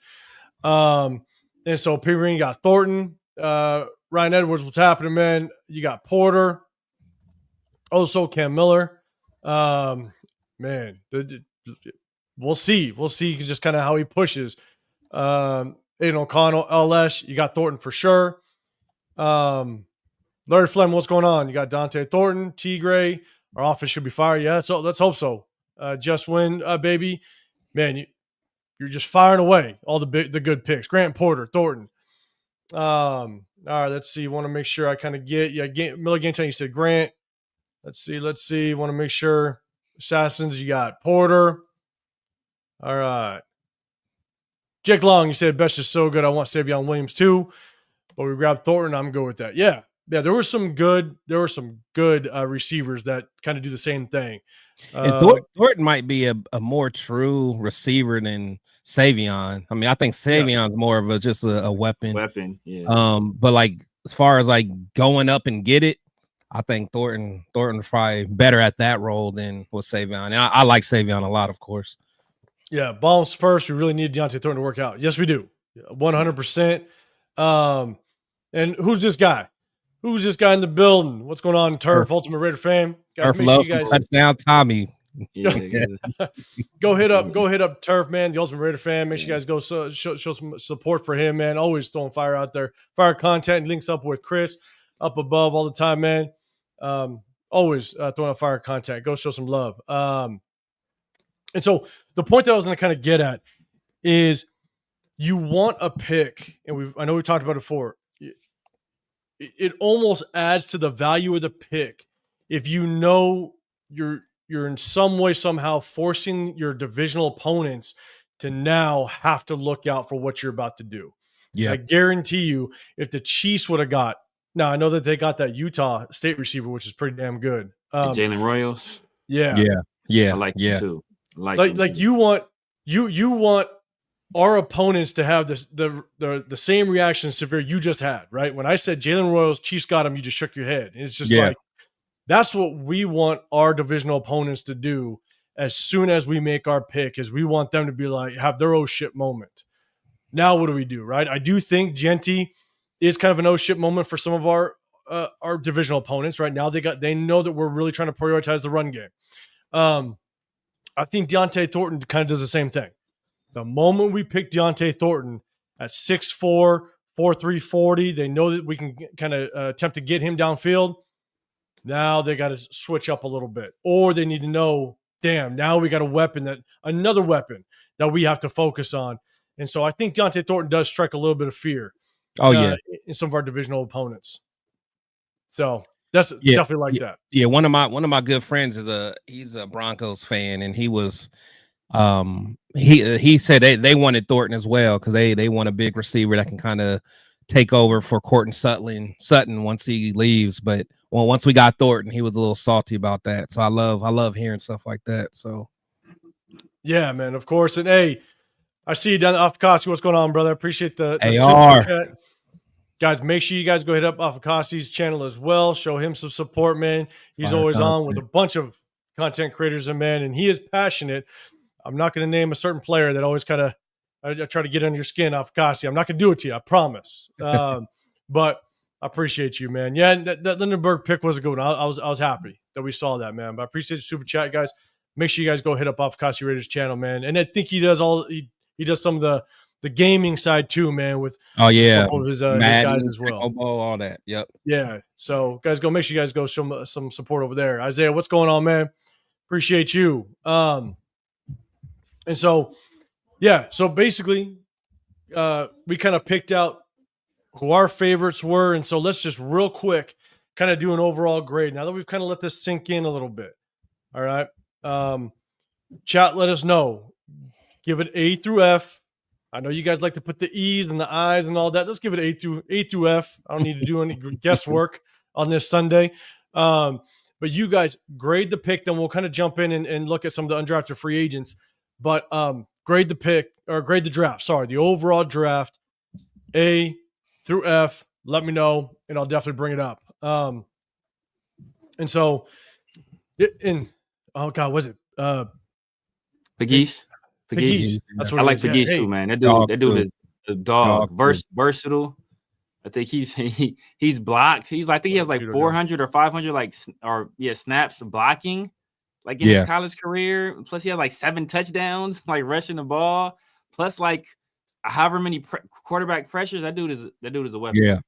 And so P-Ring got Thornton, Ryan Edwards. What's happening, man? You got Porter. Also Cam Miller. Man, we'll see. We'll see just kind of how he pushes. Aiden O'Connell, LS. You got Thornton for sure. Larry Flem, what's going on? You got Dante Thornton, T. Gray. Our office should be fired. Yeah, so let's hope so. Just win, baby. Man, you're just firing away all the good picks. Grant Porter, Thornton. All right, let's see. Want to make sure I kind of get Miller Game Time. You said Grant. Let's see. Want to make sure. Assassins, you got Porter. All right. Jake Long, you said Best is so good. I want Savion Williams too, but we grabbed Thornton. I'm good with that. Yeah. There were some good receivers that kind of do the same thing. And Thornton might be a more true receiver than Savion. I mean, I think Savion's more of just a weapon. Yeah. But like as far as like going up and get it, I think Thornton's probably better at that role than was Savion. And I like Savion a lot, of course. Yeah, bombs first. We really need Deontay Thornton to work out. Yes, we do. 100%. And who's this guy? Who's this guy in the building? What's going on, Turf, Ultimate Raider fam? Guys, Turf loves touchdown Tommy. Yeah. Go hit up Turf, man, the Ultimate Raider fan. Make sure you guys go show some support for him, man. Always throwing fire out there. Fire content, links up with Chris up above all the time, man. Always throwing out fire content. Go show some love. And so the point that I was going to kind of get at is you want a pick, and I know we talked about it before. It almost adds to the value of the pick if you know you're in some way, somehow forcing your divisional opponents to now have to look out for what you're about to do. Yeah. I guarantee you, if the Chiefs would have got, now I know that they got that Utah State receiver, which is pretty damn good. Jalen Royals. Yeah. I like him too. Like you want our opponents to have the same reaction severe you just had, right? When I said Jalen Royals, Chiefs got him, you just shook your head. And it's just like, that's what we want our divisional opponents to do as soon as we make our pick, is we want them to be like, have their oh shit moment. Now what do we do, right? I do think Genty is kind of an oh shit moment for some of our divisional opponents right now. They know that we're really trying to prioritize the run game. I think Deontay Thornton kind of does the same thing. The moment we pick Deontay Thornton at 6'4", 4'3", 40, they know that we can kind of attempt to get him downfield. Now they got to switch up a little bit, or they need to know, damn, now we got another weapon that we have to focus on. And so I think Deontay Thornton does strike a little bit of fear. In some of our divisional opponents. So that's definitely like that. Yeah, one of my good friends he's a Broncos fan, and he was he said they wanted Thornton as well because they want a big receiver that can kind of take over for Courtland Sutton once he leaves. But once we got Thornton, he was a little salty about that. So I love hearing stuff like that. So yeah, man, of course. And hey, I see you down at Afakasi. What's going on, brother? I appreciate the AR. Super chat. Guys, make sure you guys go hit up Afakasi's channel as well. Show him some support, man. He's always on with a bunch of content creators, and he is passionate. I'm not going to name a certain player that always kind of I try to get under your skin, Afakasi. I'm not going to do it to you, I promise. But I appreciate you, man. Yeah, that Lindenberg pick was a good one. I was happy that we saw that, man. But I appreciate the super chat, guys. Make sure you guys go hit up Afakasi Raiders channel, man. And I think he does he does some of the gaming side too, man, with his guys as well. All that. Yep. Yeah. So guys, make sure you guys go show some support over there. Isaiah, what's going on, man? Appreciate you. And so basically we kind of picked out who our favorites were. And so let's just real quick kind of do an overall grade now that we've kind of let this sink in a little bit. All right. Chat, let us know. Give it A through F. I know you guys like to put the E's and the I's and all that. Let's give it A through F. I don't need to do any guesswork on this Sunday. But you guys grade the pick, then we'll kind of jump in and look at some of the undrafted free agents. But grade the draft. Sorry, the overall draft, A through F. Let me know, and I'll definitely bring it up. And so, oh God, was it Pegues? Pegues. That's what I like Pegues too, man. That dude is a dog. Versatile. I think he's blocked. I think he has like 400 or 500 snaps blocking, like in his college career. Plus he had like 7 touchdowns, like rushing the ball. Plus like however many quarterback pressures. That dude is a weapon. Yeah.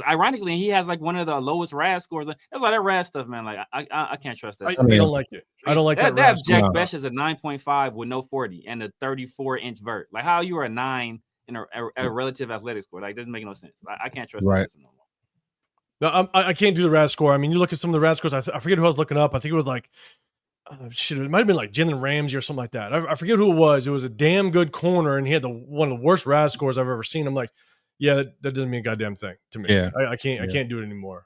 Ironically, he has like one of the lowest RAS scores. That's why that RAS stuff, man. Like I can't trust that. I don't like it. I don't like that. That Jack Besh is a 9.5 with no 40 and a 34-inch vert. Like how you are a 9 in a relative athletic score? Like doesn't make no sense. I can't trust that system no more. No, I can't do the RAS score. I mean, you look at some of the RAS scores. I forget who I was looking up. I think it was like It might have been like Jalen Ramsey or something like that. I forget who it was. It was a damn good corner, and he had one of the worst RAS scores I've ever seen. I'm like, yeah, that doesn't mean a goddamn thing to me. Yeah. I can't do it anymore.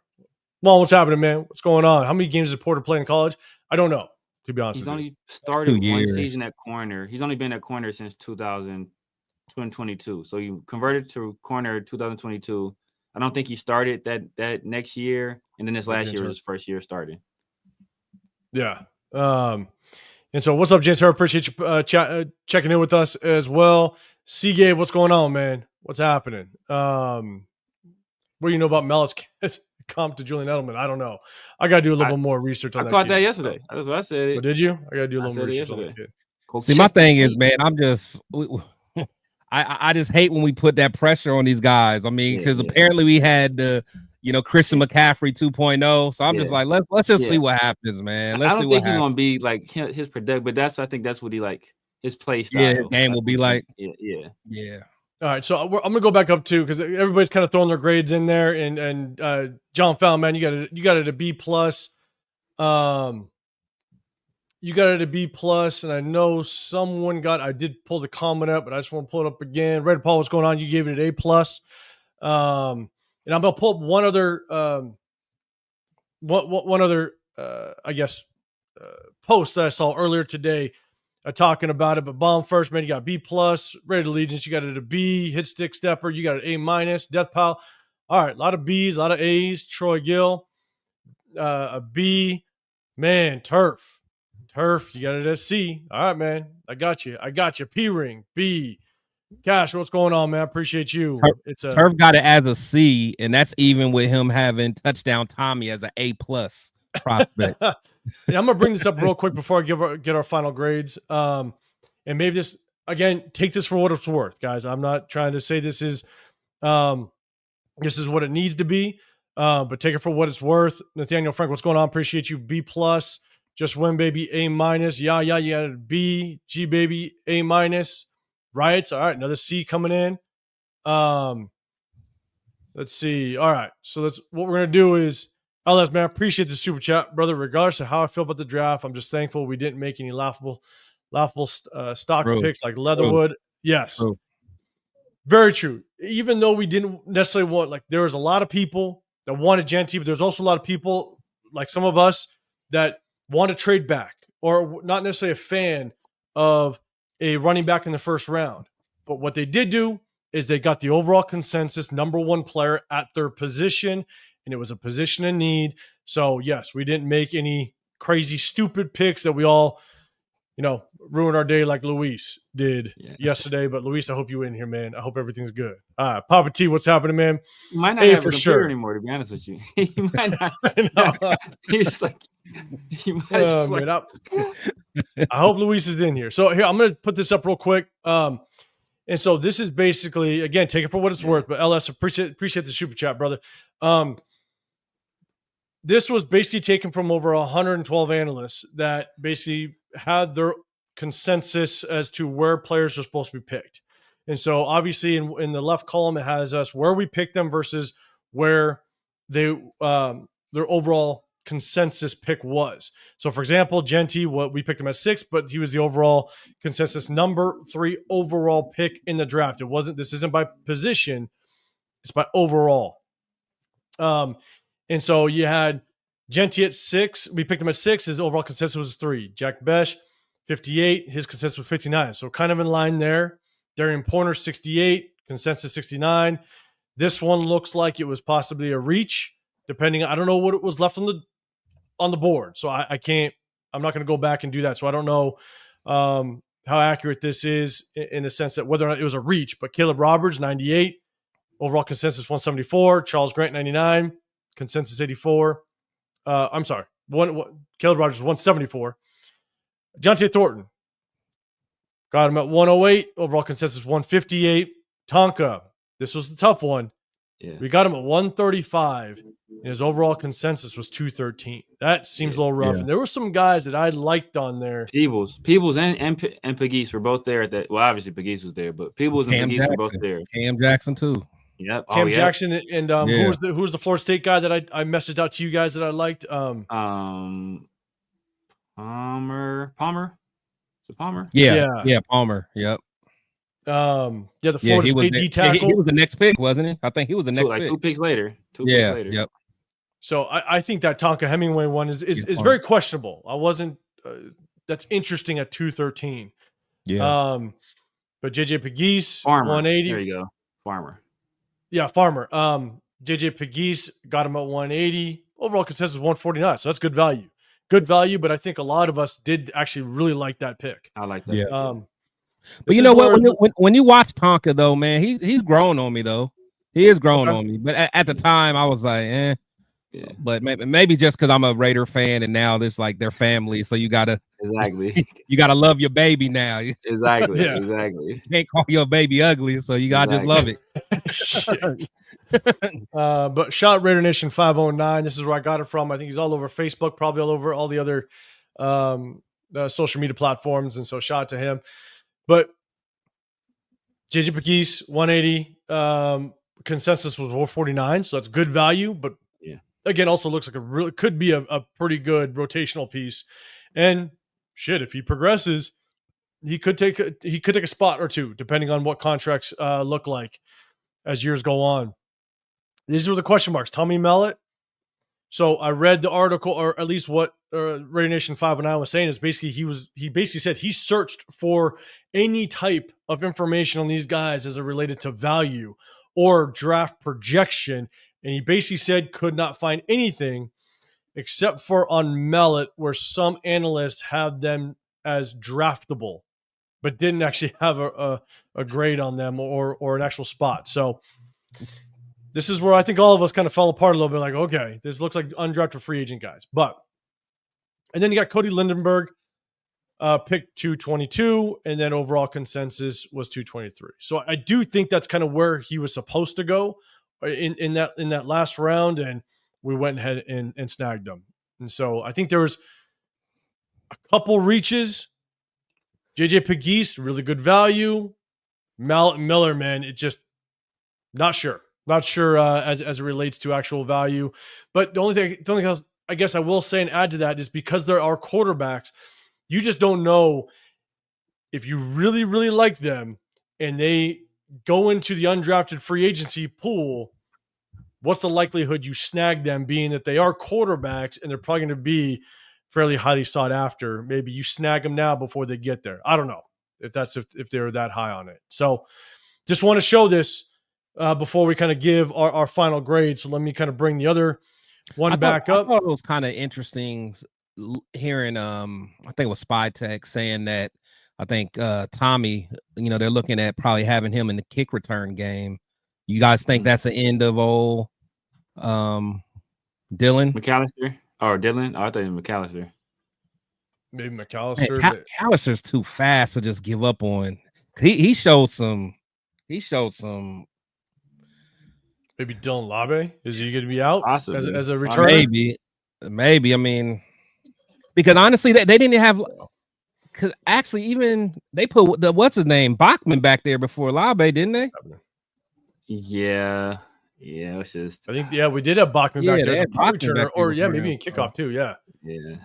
Well, what's happening, man? What's going on? How many games did Porter play in college? I don't know, to be honest He's with you. only started 2 one years. season at corner. He's only been at corner since 2022. So he converted to corner 2022. I don't think he started that next year, and then this last year was his first year starting. Yeah. And so what's up, James? I appreciate you checking in with us as well. Seagate, what's going on, man? What's happening? What do you know about Mellis comp to Julian Edelman? I don't know. I got to do a little bit more research on that. I caught that yesterday. That's what I said. Oh, did you? I got to do a little more research on that kid. See, my thing is, man, I'm just I just hate when we put that pressure on these guys. I mean, because apparently we had the Christian McCaffrey 2.0. So I'm just like, let's just see what happens, man. I don't think he's gonna be like his product, but I think that's what he like his play style. Yeah, his game will be like. Yeah. All right, so I'm gonna go back up too because everybody's kind of throwing their grades in there, and John Fallon, man, you got it a B plus. You got it a B plus, and I know someone I did pull the comment up, but I just want to pull it up again. Red Paul, what's going on? You gave it an A plus. And I'm gonna pull up one other post that I saw earlier today talking about it. But Bomb first, man, you got B plus. Rated Allegiance, you got it a B. Hit Stick Stepper, you got an A minus. Death Pile, all right, a lot of B's, a lot of A's. Troy Gill, a B. Man, Turf, you got it at C. All right, man, I got you. P Ring, B. Cash, what's going on, man? I appreciate you. Turf got it as a C, and that's even with him having Touchdown Tommy as an A plus prospect. Yeah, I'm gonna bring this up real quick before I get our final grades. And maybe this again, take this for what it's worth, guys. I'm not trying to say this is what it needs to be, but take it for what it's worth. Nathaniel Frank, what's going on? Appreciate you. B plus. Just win, baby. A minus. Yeah, you got a B. G, baby. A minus. Riots. All right, another C coming in. Let's see. All right, so what we're gonna do is, LS, man, I appreciate the super chat, brother. Regardless of how I feel about the draft, I'm just thankful we didn't make any laughable stock picks like Leatherwood. Yes, very true. Even though we didn't necessarily want, like, there was a lot of people that wanted Genty, but there's also a lot of people like some of us that want to trade back or not necessarily a fan of a running back in the first round. But what they did do is they got the overall consensus number one player at their position, and it was a position in need. So, yes, we didn't make any crazy, stupid picks that we all, ruined our day like Luis did yesterday. But, Luis, I hope you in here, man. I hope everything's good. All right, Papa T, what's happening, man? You might not have a computer anymore, to be honest with you. You might not. He's just like, I hope Luis is in here. So here, I'm going to put this up real quick. And so this is basically, again, take it for what it's worth. But LS, appreciate the super chat, brother. This was basically taken from over 112 analysts that basically had their consensus as to where players are supposed to be picked. And so obviously in the left column, it has us where we picked them versus where they their overall consensus pick was. So for example, Genty, we picked him at 6, but he was the overall consensus number 3 overall pick in the draft. This isn't by position, it's by overall. And so you had Genty at 6. We picked him at 6. His overall consensus was 3. Jack Besh, 58. His consensus was 59. So kind of in line there. Darian Pointer, 68. Consensus 69. This one looks like it was possibly a reach, depending. I don't know what it was left on the board. So I'm not going to go back and do that. So I don't know how accurate this is in the sense that whether or not it was a reach. But Caleb Roberts, 98. Overall consensus 174. Charles Grant, 99. Consensus 84. I'm sorry. Caleb Rogers 174. Jonte Thornton got him at 108. Overall consensus 158. Tonka, this was the tough one. Yeah. We got him at 135. And his overall consensus was 213. That seems a little rough. Yeah. And there were some guys that I liked on there. Peebles and Pegues were both there. Well, obviously Pegues was there, but Peebles and Pegues were both there. Cam Jackson too. Yep. Cam Jackson and who's the Florida State guy that I messaged out to you guys that I liked? Palmer. Is it Palmer? Yeah, Palmer. Yep. The Yeah, Florida he was State there. D Yeah, he tackle. was the next pick, wasn't he? I think he was the next pick. 2 picks later. 2 picks Yeah. later. Yep. So I think that Tonka Hemingway one is Palmer. very questionable. I wasn't. That's interesting at 213. Yeah. But JJ Pegues, Farmer. 180. There you go. Farmer. Yeah, Farmer. JJ Pegues got him at 180. Overall consensus 149. So that's good value. Good value, but I think a lot of us did actually really like that pick. I like that. Yeah. this But you is know what? where When you watch Tonka though, man, he's grown on me though. He is grown Okay. on me. But at the time, I was like, eh. Yeah. But maybe just because I'm a Raider fan and now there's like their family, so you gotta Exactly. you gotta love your baby now. You Exactly. Yeah. Exactly. can't call your baby ugly, so you gotta just love it. Shit. But Shot Raider Nation 509. This is where I got it from. I think he's all over Facebook, probably all over all the other social media platforms. And so shout out to him. But JJ Pegues, 180. Consensus was 149. So that's good value. But Yeah. again, also looks like could be a pretty good rotational piece. And shit, if he progresses, he could take a spot or two, depending on what contracts look like as years go on. These were the question marks. Tommy Mellett. So I read the article, or at least what Raider Nation 509 was saying is basically he basically said he searched for any type of information on these guys as it related to value or draft projection, and he basically said could not find anything except for on Mellett, where some analysts have them as draftable, but didn't actually have a grade on them or an actual spot. So this is where I think all of us kind of fell apart a little bit. Like, okay, this looks like undrafted free agent guys. And then you got Cody Lindenberg, picked 222, and then overall consensus was 223. So I do think that's kind of where he was supposed to go in that last round, and we went ahead and snagged him. And so I think there was a couple reaches. JJ Pegues, really good value. Mallet and Miller, man, it just not sure as it relates to actual value. But the only thing else I guess I will say and add to that is because there are quarterbacks, you just don't know if you really, really like them and they go into the undrafted free agency pool, what's the likelihood you snag them, being that they are quarterbacks and they're probably going to be fairly highly sought after. Maybe you snag them now before they get there. I don't know if they're that high on it. So just want to show this before we kind of give our final grade. So let me kind of bring the other one back up. I thought it was kind of interesting hearing I think it was Spy Tech saying that I think Tommy, they're looking at probably having him in the kick return game. You guys think that's the end of old Dylan McAllister or Dylan? Oh, I thought it was McAllister. Maybe McAllister. McAllister's too fast to just give up on. He showed some. Maybe Dylan Labe. Is he going to be out as a returner? Maybe. I mean, because honestly, they didn't have. Because actually, even they put what's his name Bachman back there before Labe, didn't they? Yeah. It's just. I think we did have Bachman back there as a punt returner, or maybe in kickoff too. Yeah.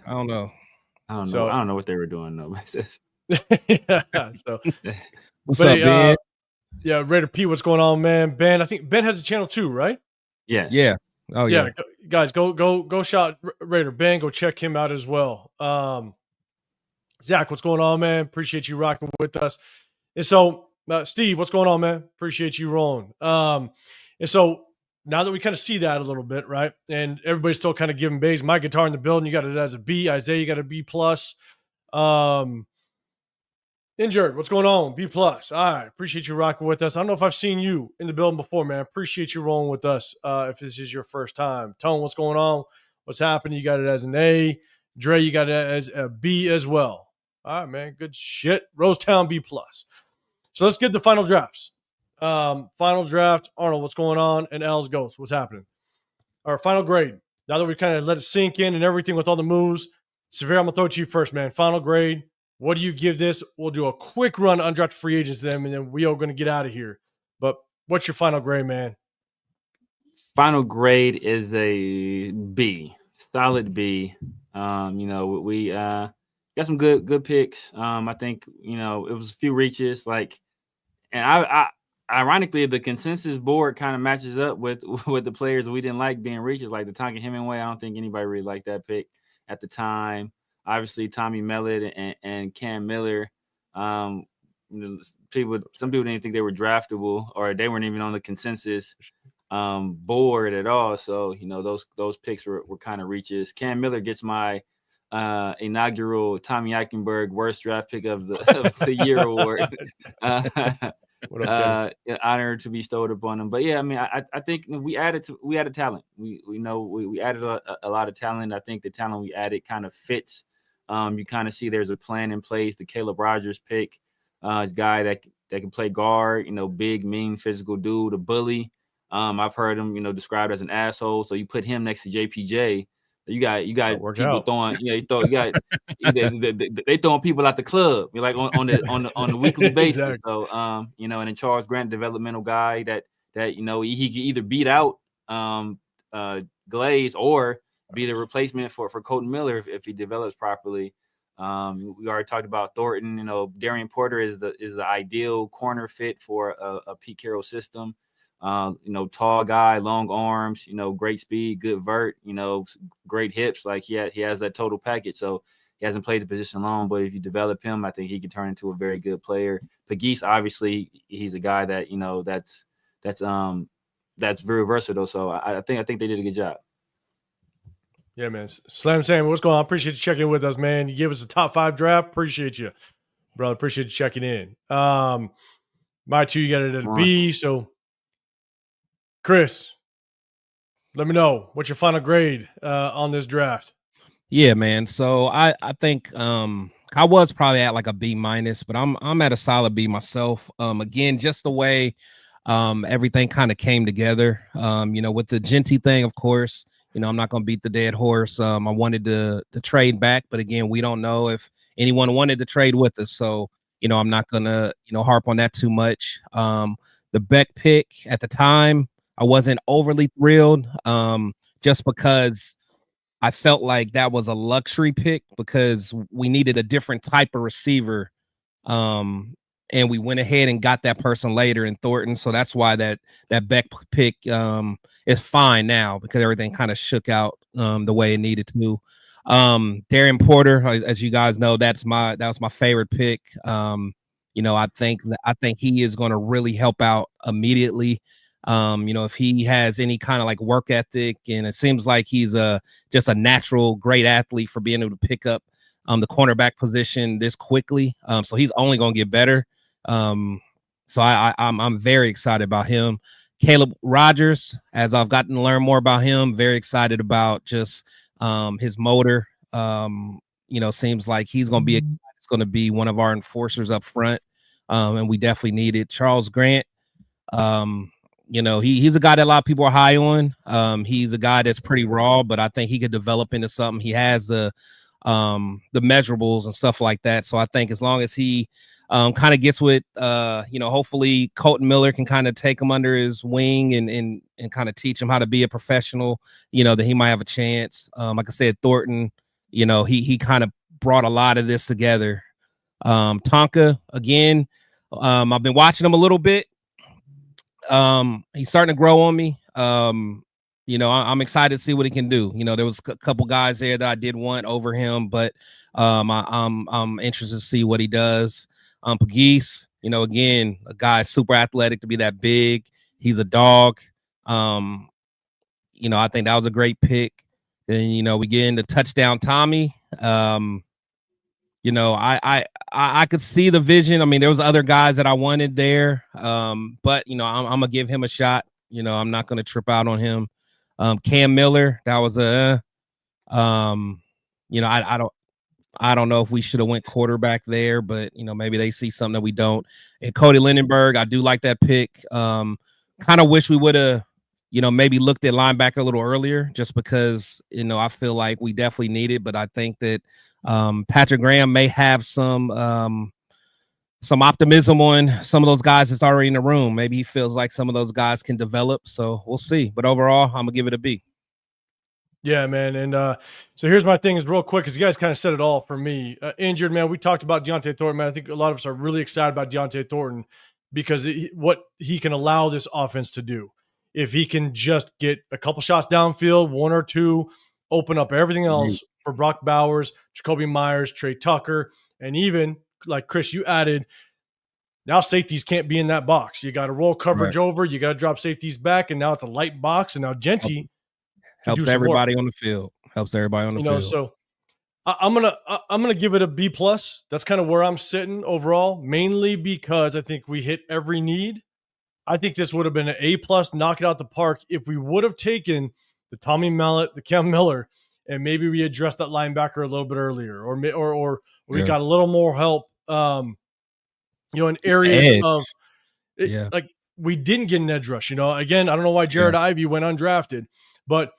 I don't know. I don't know what they were doing though. Yeah. So. What's up, Ben? Yeah, Raider P, what's going on, man? Ben, I think Ben has a channel too, right? Yeah. Oh yeah. Guys, go shot Raider Ben. Go check him out as well. Zach, what's going on, man? Appreciate you rocking with us. And so, Steve, what's going on, man? Appreciate you rolling. And so now that we kind of see that a little bit, right? And everybody's still kind of giving Bays my guitar in the building. You got it as a B. Isaiah, you got a B plus. Injured, what's going on? B plus. All right, appreciate you rocking with us. I don't know if I've seen you in the building before, man. Appreciate you rolling with us. If this is your first time, Tone, what's going on? What's happening? You got it as an A. Dre, you got it as a B as well. All right, man. Good shit. Rosetown B plus. So let's get the final drafts. Final draft. Arnold, what's going on? And L's Ghost, what's happening? Our final grade. Now that we kind of let it sink in and everything with all the moves, Severe, I'm gonna throw it to you first, man. Final grade. What do you give this? We'll do a quick run undrafted free agents then, and then we are going to get out of here. But what's your final grade, man? Final grade is a B, solid B. We got some good picks. I think it was a few reaches, like, and I ironically the consensus board kind of matches up with the players we didn't like being reaches, like the Tonka Hemingway. I don't think anybody really liked that pick at the time. Obviously, Tommy Mellett and Cam Miller. Some people didn't think they were draftable, or they weren't even on the consensus board at all. So those picks were kind of reaches. Cam Miller gets my inaugural Tommy Eichenberg worst draft pick of the year award. Honor to be bestowed upon him. But yeah, I mean, I think we added talent. We added a lot of talent. I think the talent we added kind of fits. You kind of see there's a plan in place. The Caleb Rogers pick, is a guy that can play guard. Big, mean, physical dude, a bully. I've heard him described as an asshole. So you put him next to JPJ. You got people throwing, they throwing people out the club, like on the weekly basis. Exactly. So and then Charles Grant, developmental guy that he can either beat out Glaze or be the replacement for Colton Miller if he develops properly. We already talked about Thornton. Darian Porter is the ideal corner fit for a Pete Carroll system. Tall guy, long arms, great speed, good vert, great hips. Like he has that total package. So he hasn't played the position long, but if you develop him, I think he can turn into a very good player. Pegues, obviously, he's a guy that that's very versatile. So I think they did a good job. Yeah, man. Slam Sam, what's going on? I appreciate you checking in with us, man. You give us a top 5 draft. Appreciate you, brother. Appreciate you checking in. My 2, you got it at a B. So, Chris, let me know what's your final grade on this draft. Yeah, man. So I think I was probably at like a B-, but I'm at a solid B myself. Again, just the way everything kind of came together. With the Genty thing, of course. I'm not going to beat the dead horse. I wanted to trade back, but again, we don't know if anyone wanted to trade with us. So, I'm not going to, harp on that too much. The Beck pick at the time, I wasn't overly thrilled just because I felt like that was a luxury pick because we needed a different type of receiver. And we went ahead and got that person later in Thornton. So that's why that Beck pick is fine now because everything kind of shook out the way it needed to. Darian Porter, as you guys know, that was my favorite pick. I think he is going to really help out immediately. If he has any kind of like work ethic, and it seems like he's just a natural great athlete for being able to pick up the cornerback position this quickly. So he's only going to get better. So I'm very excited about him. Caleb Rogers, as I've gotten to learn more about him, very excited about just his motor. Seems like he's going to be one of our enforcers up front. And we definitely need it. Charles Grant, he's a guy that a lot of people are high on. He's a guy that's pretty raw, but I think he could develop into something. He has the measurables and stuff like that. So I think as long as he kind of gets with, hopefully Colton Miller can kind of take him under his wing and kind of teach him how to be a professional, that he might have a chance. Like I said, Thornton, he kind of brought a lot of this together. Tonka, again, I've been watching him a little bit. He's starting to grow on me. I'm excited to see what he can do. There was a couple guys there that I did want over him, but I'm interested to see what he does. Pegues, again, a guy super athletic to be that big. He's a dog. I think that was a great pick. Then we get into touchdown Tommy. I could see the vision. I mean, there was other guys that I wanted there. But I'm gonna give him a shot. I'm not gonna trip out on him. Cam Miller, that was I don't know if we should have went quarterback there, but maybe they see something that we don't. And Cody Lindenberg, I do like that pick. Kind of wish we would have, maybe looked at linebacker a little earlier, just because I feel like we definitely need it. But I think that Patrick Graham may have some optimism on some of those guys that's already in the room. Maybe he feels like some of those guys can develop. So we'll see. But overall, I'm gonna give it a B. Yeah, man. And so here's my thing is real quick, because you guys kind of said it all for me. Injured, man. We talked about Deontay Thornton, man. I think a lot of us are really excited about Deontay Thornton because what he can allow this offense to do. If he can just get a couple shots downfield, one or two, open up everything else for Brock Bowers, Jacoby Myers, Trey Tucker, and even like Chris, you added, now safeties can't be in that box. You got to roll coverage over, you got to drop safeties back, and now it's a light box, and now Genty helps everybody on the field. Helps everybody on the field. So I'm gonna give it a B plus. That's kind of where I'm sitting overall, mainly because I think we hit every need. I think this would have been an A plus, knock it out the park if we would have taken the Tommy Mellett, the Cam Miller, and maybe we addressed that linebacker a little bit earlier, or we got a little more help. In areas of it, like we didn't get an edge rush. Again, I don't know why Jared Ivey went undrafted, but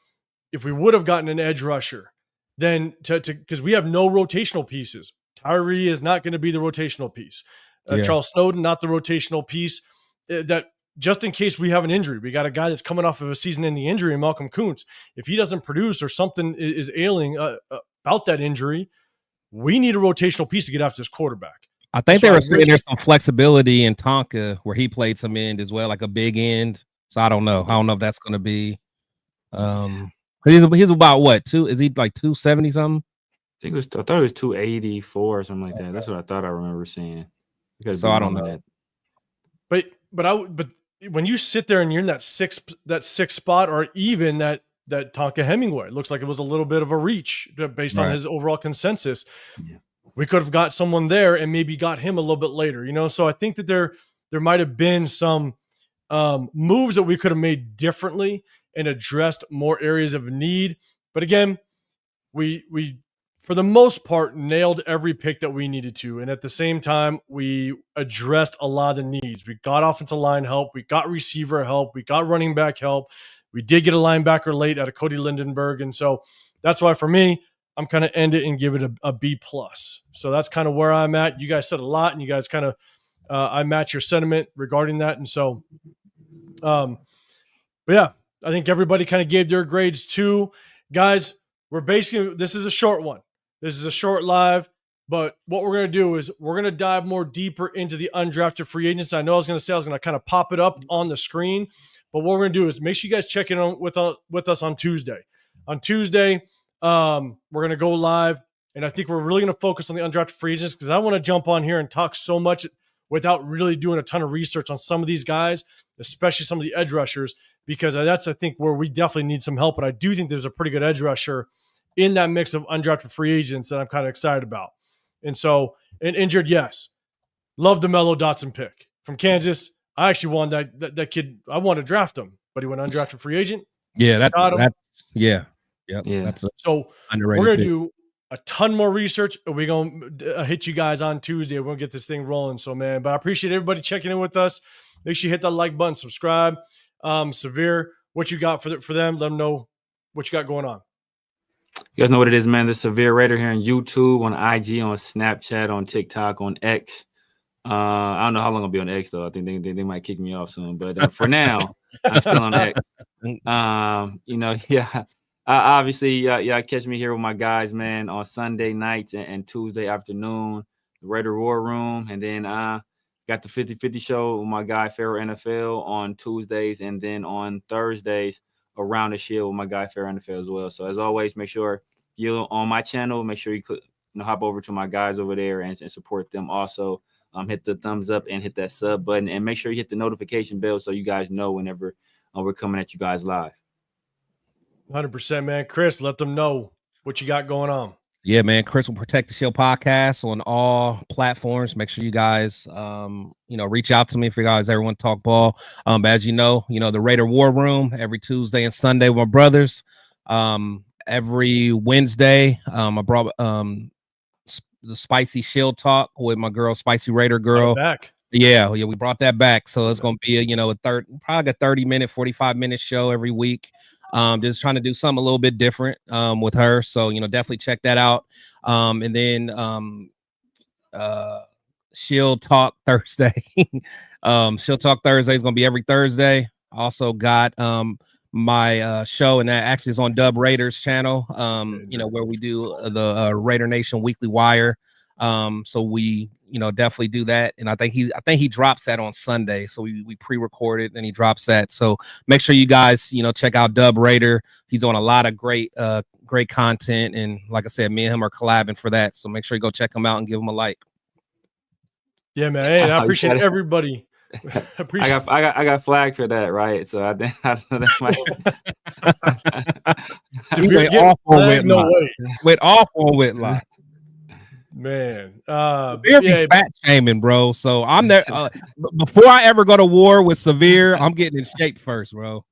if we would have gotten an edge rusher, then because we have no rotational pieces. Tyree is not going to be the rotational piece. Charles Snowden, not the rotational piece. That just in case we have an injury, we got a guy that's coming off of a season-ending injury, Malcolm Kuntz. If he doesn't produce or something is ailing about that injury, we need a rotational piece to get after this quarterback. I think they were saying there's some flexibility in Tonka where he played some end as well, like a big end. So I don't know. I don't know if that's going to be. He's about what? Is he like 270 something? I thought it was 284 or something like that. That's what I thought I remember seeing. So I don't know. But when you sit there and you're in that sixth spot, or even that Tonka Hemingway, it looks like it was a little bit of a reach based on his overall consensus. Yeah. We could have got someone there and maybe got him a little bit later, So I think that there might have been some moves that we could have made differently and addressed more areas of need. But again, we for the most part nailed every pick that we needed to. And at the same time, we addressed a lot of the needs. We got offensive line help. We got receiver help. We got running back help. We did get a linebacker late out of Cody Lindenberg. And so that's why for me, I'm kind of end it and give it a B plus. So that's kind of where I'm at. You guys said a lot, and you guys kind of I match your sentiment regarding that. And so, but yeah, I think everybody kind of gave their grades too. Guys, this is a short one. This is a short live, but what we're going to do is we're going to dive more deeper into the undrafted free agents. I know I was going to kind of pop it up on the screen, but what we're going to do is make sure you guys check in with us on Tuesday. On Tuesday, we're going to go live, and I think we're really going to focus on the undrafted free agents because I want to jump on here and talk so much without really doing a ton of research on some of these guys, especially some of the edge rushers, because that's, I think, where we definitely need some help. And I do think there's a pretty good edge rusher in that mix of undrafted free agents that I'm kind of excited about. And so, and injured, yes. Love the Mello Dotson pick from Kansas. I actually wanted that kid. I wanted to draft him, but he went undrafted free agent. Yeah, that's so we're going to do a ton more research. We're going to hit you guys on Tuesday. We're going to get this thing rolling. So, man, but I appreciate everybody checking in with us. Make sure you hit that like button, subscribe. Severe, what you got for them? Let them know what you got going on. You guys know what it is, man. The Severe Raider here on YouTube, on IG, on Snapchat, on TikTok, on X. I don't know how long I'll be on X, though. I think they might kick me off soon. But for now, I'm still on X. Obviously, y'all catch me here with my guys, man, on Sunday nights and Tuesday afternoon, the Raider War Room. And then got the 50-50 show with my guy, PharoahNFL, on Tuesdays. And then on Thursdays, Around the Shield with my guy, PharoahNFL, as well. So, as always, make sure you're on my channel. Make sure you hop over to my guys over there and support them also. Hit the thumbs up and hit that sub button. And make sure you hit the notification bell so you guys know whenever we're coming at you guys live. 100%, man. Chris, let them know what you got going on. Yeah, man. Chris will Protect the Shield podcast on all platforms. Make sure you guys, reach out to me if you guys ever want to talk ball. As you know, the Raider War Room every Tuesday and Sunday with my brothers. Every Wednesday, I brought the Spicy Shield Talk with my girl, Spicy Raider Girl. Back. Yeah, we brought that back. So it's going to be probably a 30-minute, 45-minute show every week. Just trying to do something a little bit different with her. So, definitely check that out. And then Shield Talk Thursday. Shield Talk Thursday is going to be every Thursday. Also got my show, and that actually is on Dub Raiders channel. Where we do the Raider Nation Weekly Wire. So we, definitely do that. And I think he drops that on Sunday. So we pre-recorded and he drops that. So make sure you guys, check out Dub Raider. He's on a lot of great content. And like I said, me and him are collabing for that. So make sure you go check him out and give him a like. Yeah, man. Hey, I appreciate everybody. I got flagged for that, right? So I think that might. Went off on Whitlock. Man, fat shaming, bro. So I'm there. Before I ever go to war with Severe, I'm getting in shape first, bro.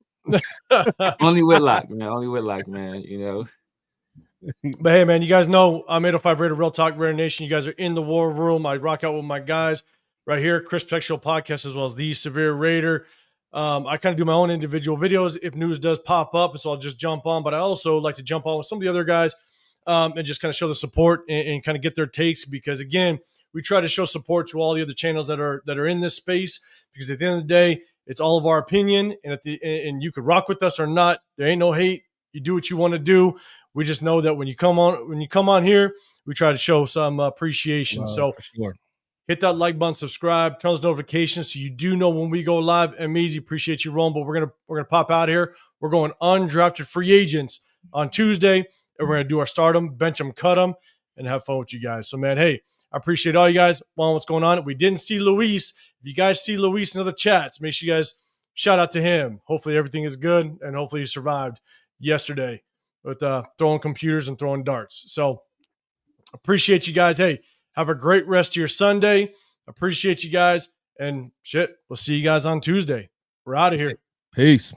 Only Whitlock, man. But hey, man, you guys know I'm 805 Raider Real Talk Raider Nation. You guys are in the war room. I rock out with my guys right here, Chris Textual Podcast, as well as the Severe Raider. I kind of do my own individual videos if news does pop up, so I'll just jump on. But I also like to jump on with some of the other guys and just kind of show the support and kind of get their takes, because again, we try to show support to all the other channels that are in this space, because at the end of the day, it's all of our opinion, and and you could rock with us or not. There ain't no hate. You do what you want to do. We just know that when you come on here, we try to show some appreciation. So sure. Hit that like button, subscribe, turn those notifications so you do know when we go live. And easy, appreciate you, Rome. But we're gonna pop out here. We're going undrafted free agents on Tuesday, and we're gonna do our start them, bench them, cut them, and have fun with you guys. So, man, hey, I appreciate all you guys. What's going on? We didn't see Luis. If you guys see Luis in other chats, make sure you guys shout out to him. Hopefully everything is good, and hopefully he survived yesterday with throwing computers and throwing darts. So appreciate you guys. Hey, have a great rest of your Sunday. Appreciate you guys. And we'll see you guys on Tuesday. We're out of here. Peace.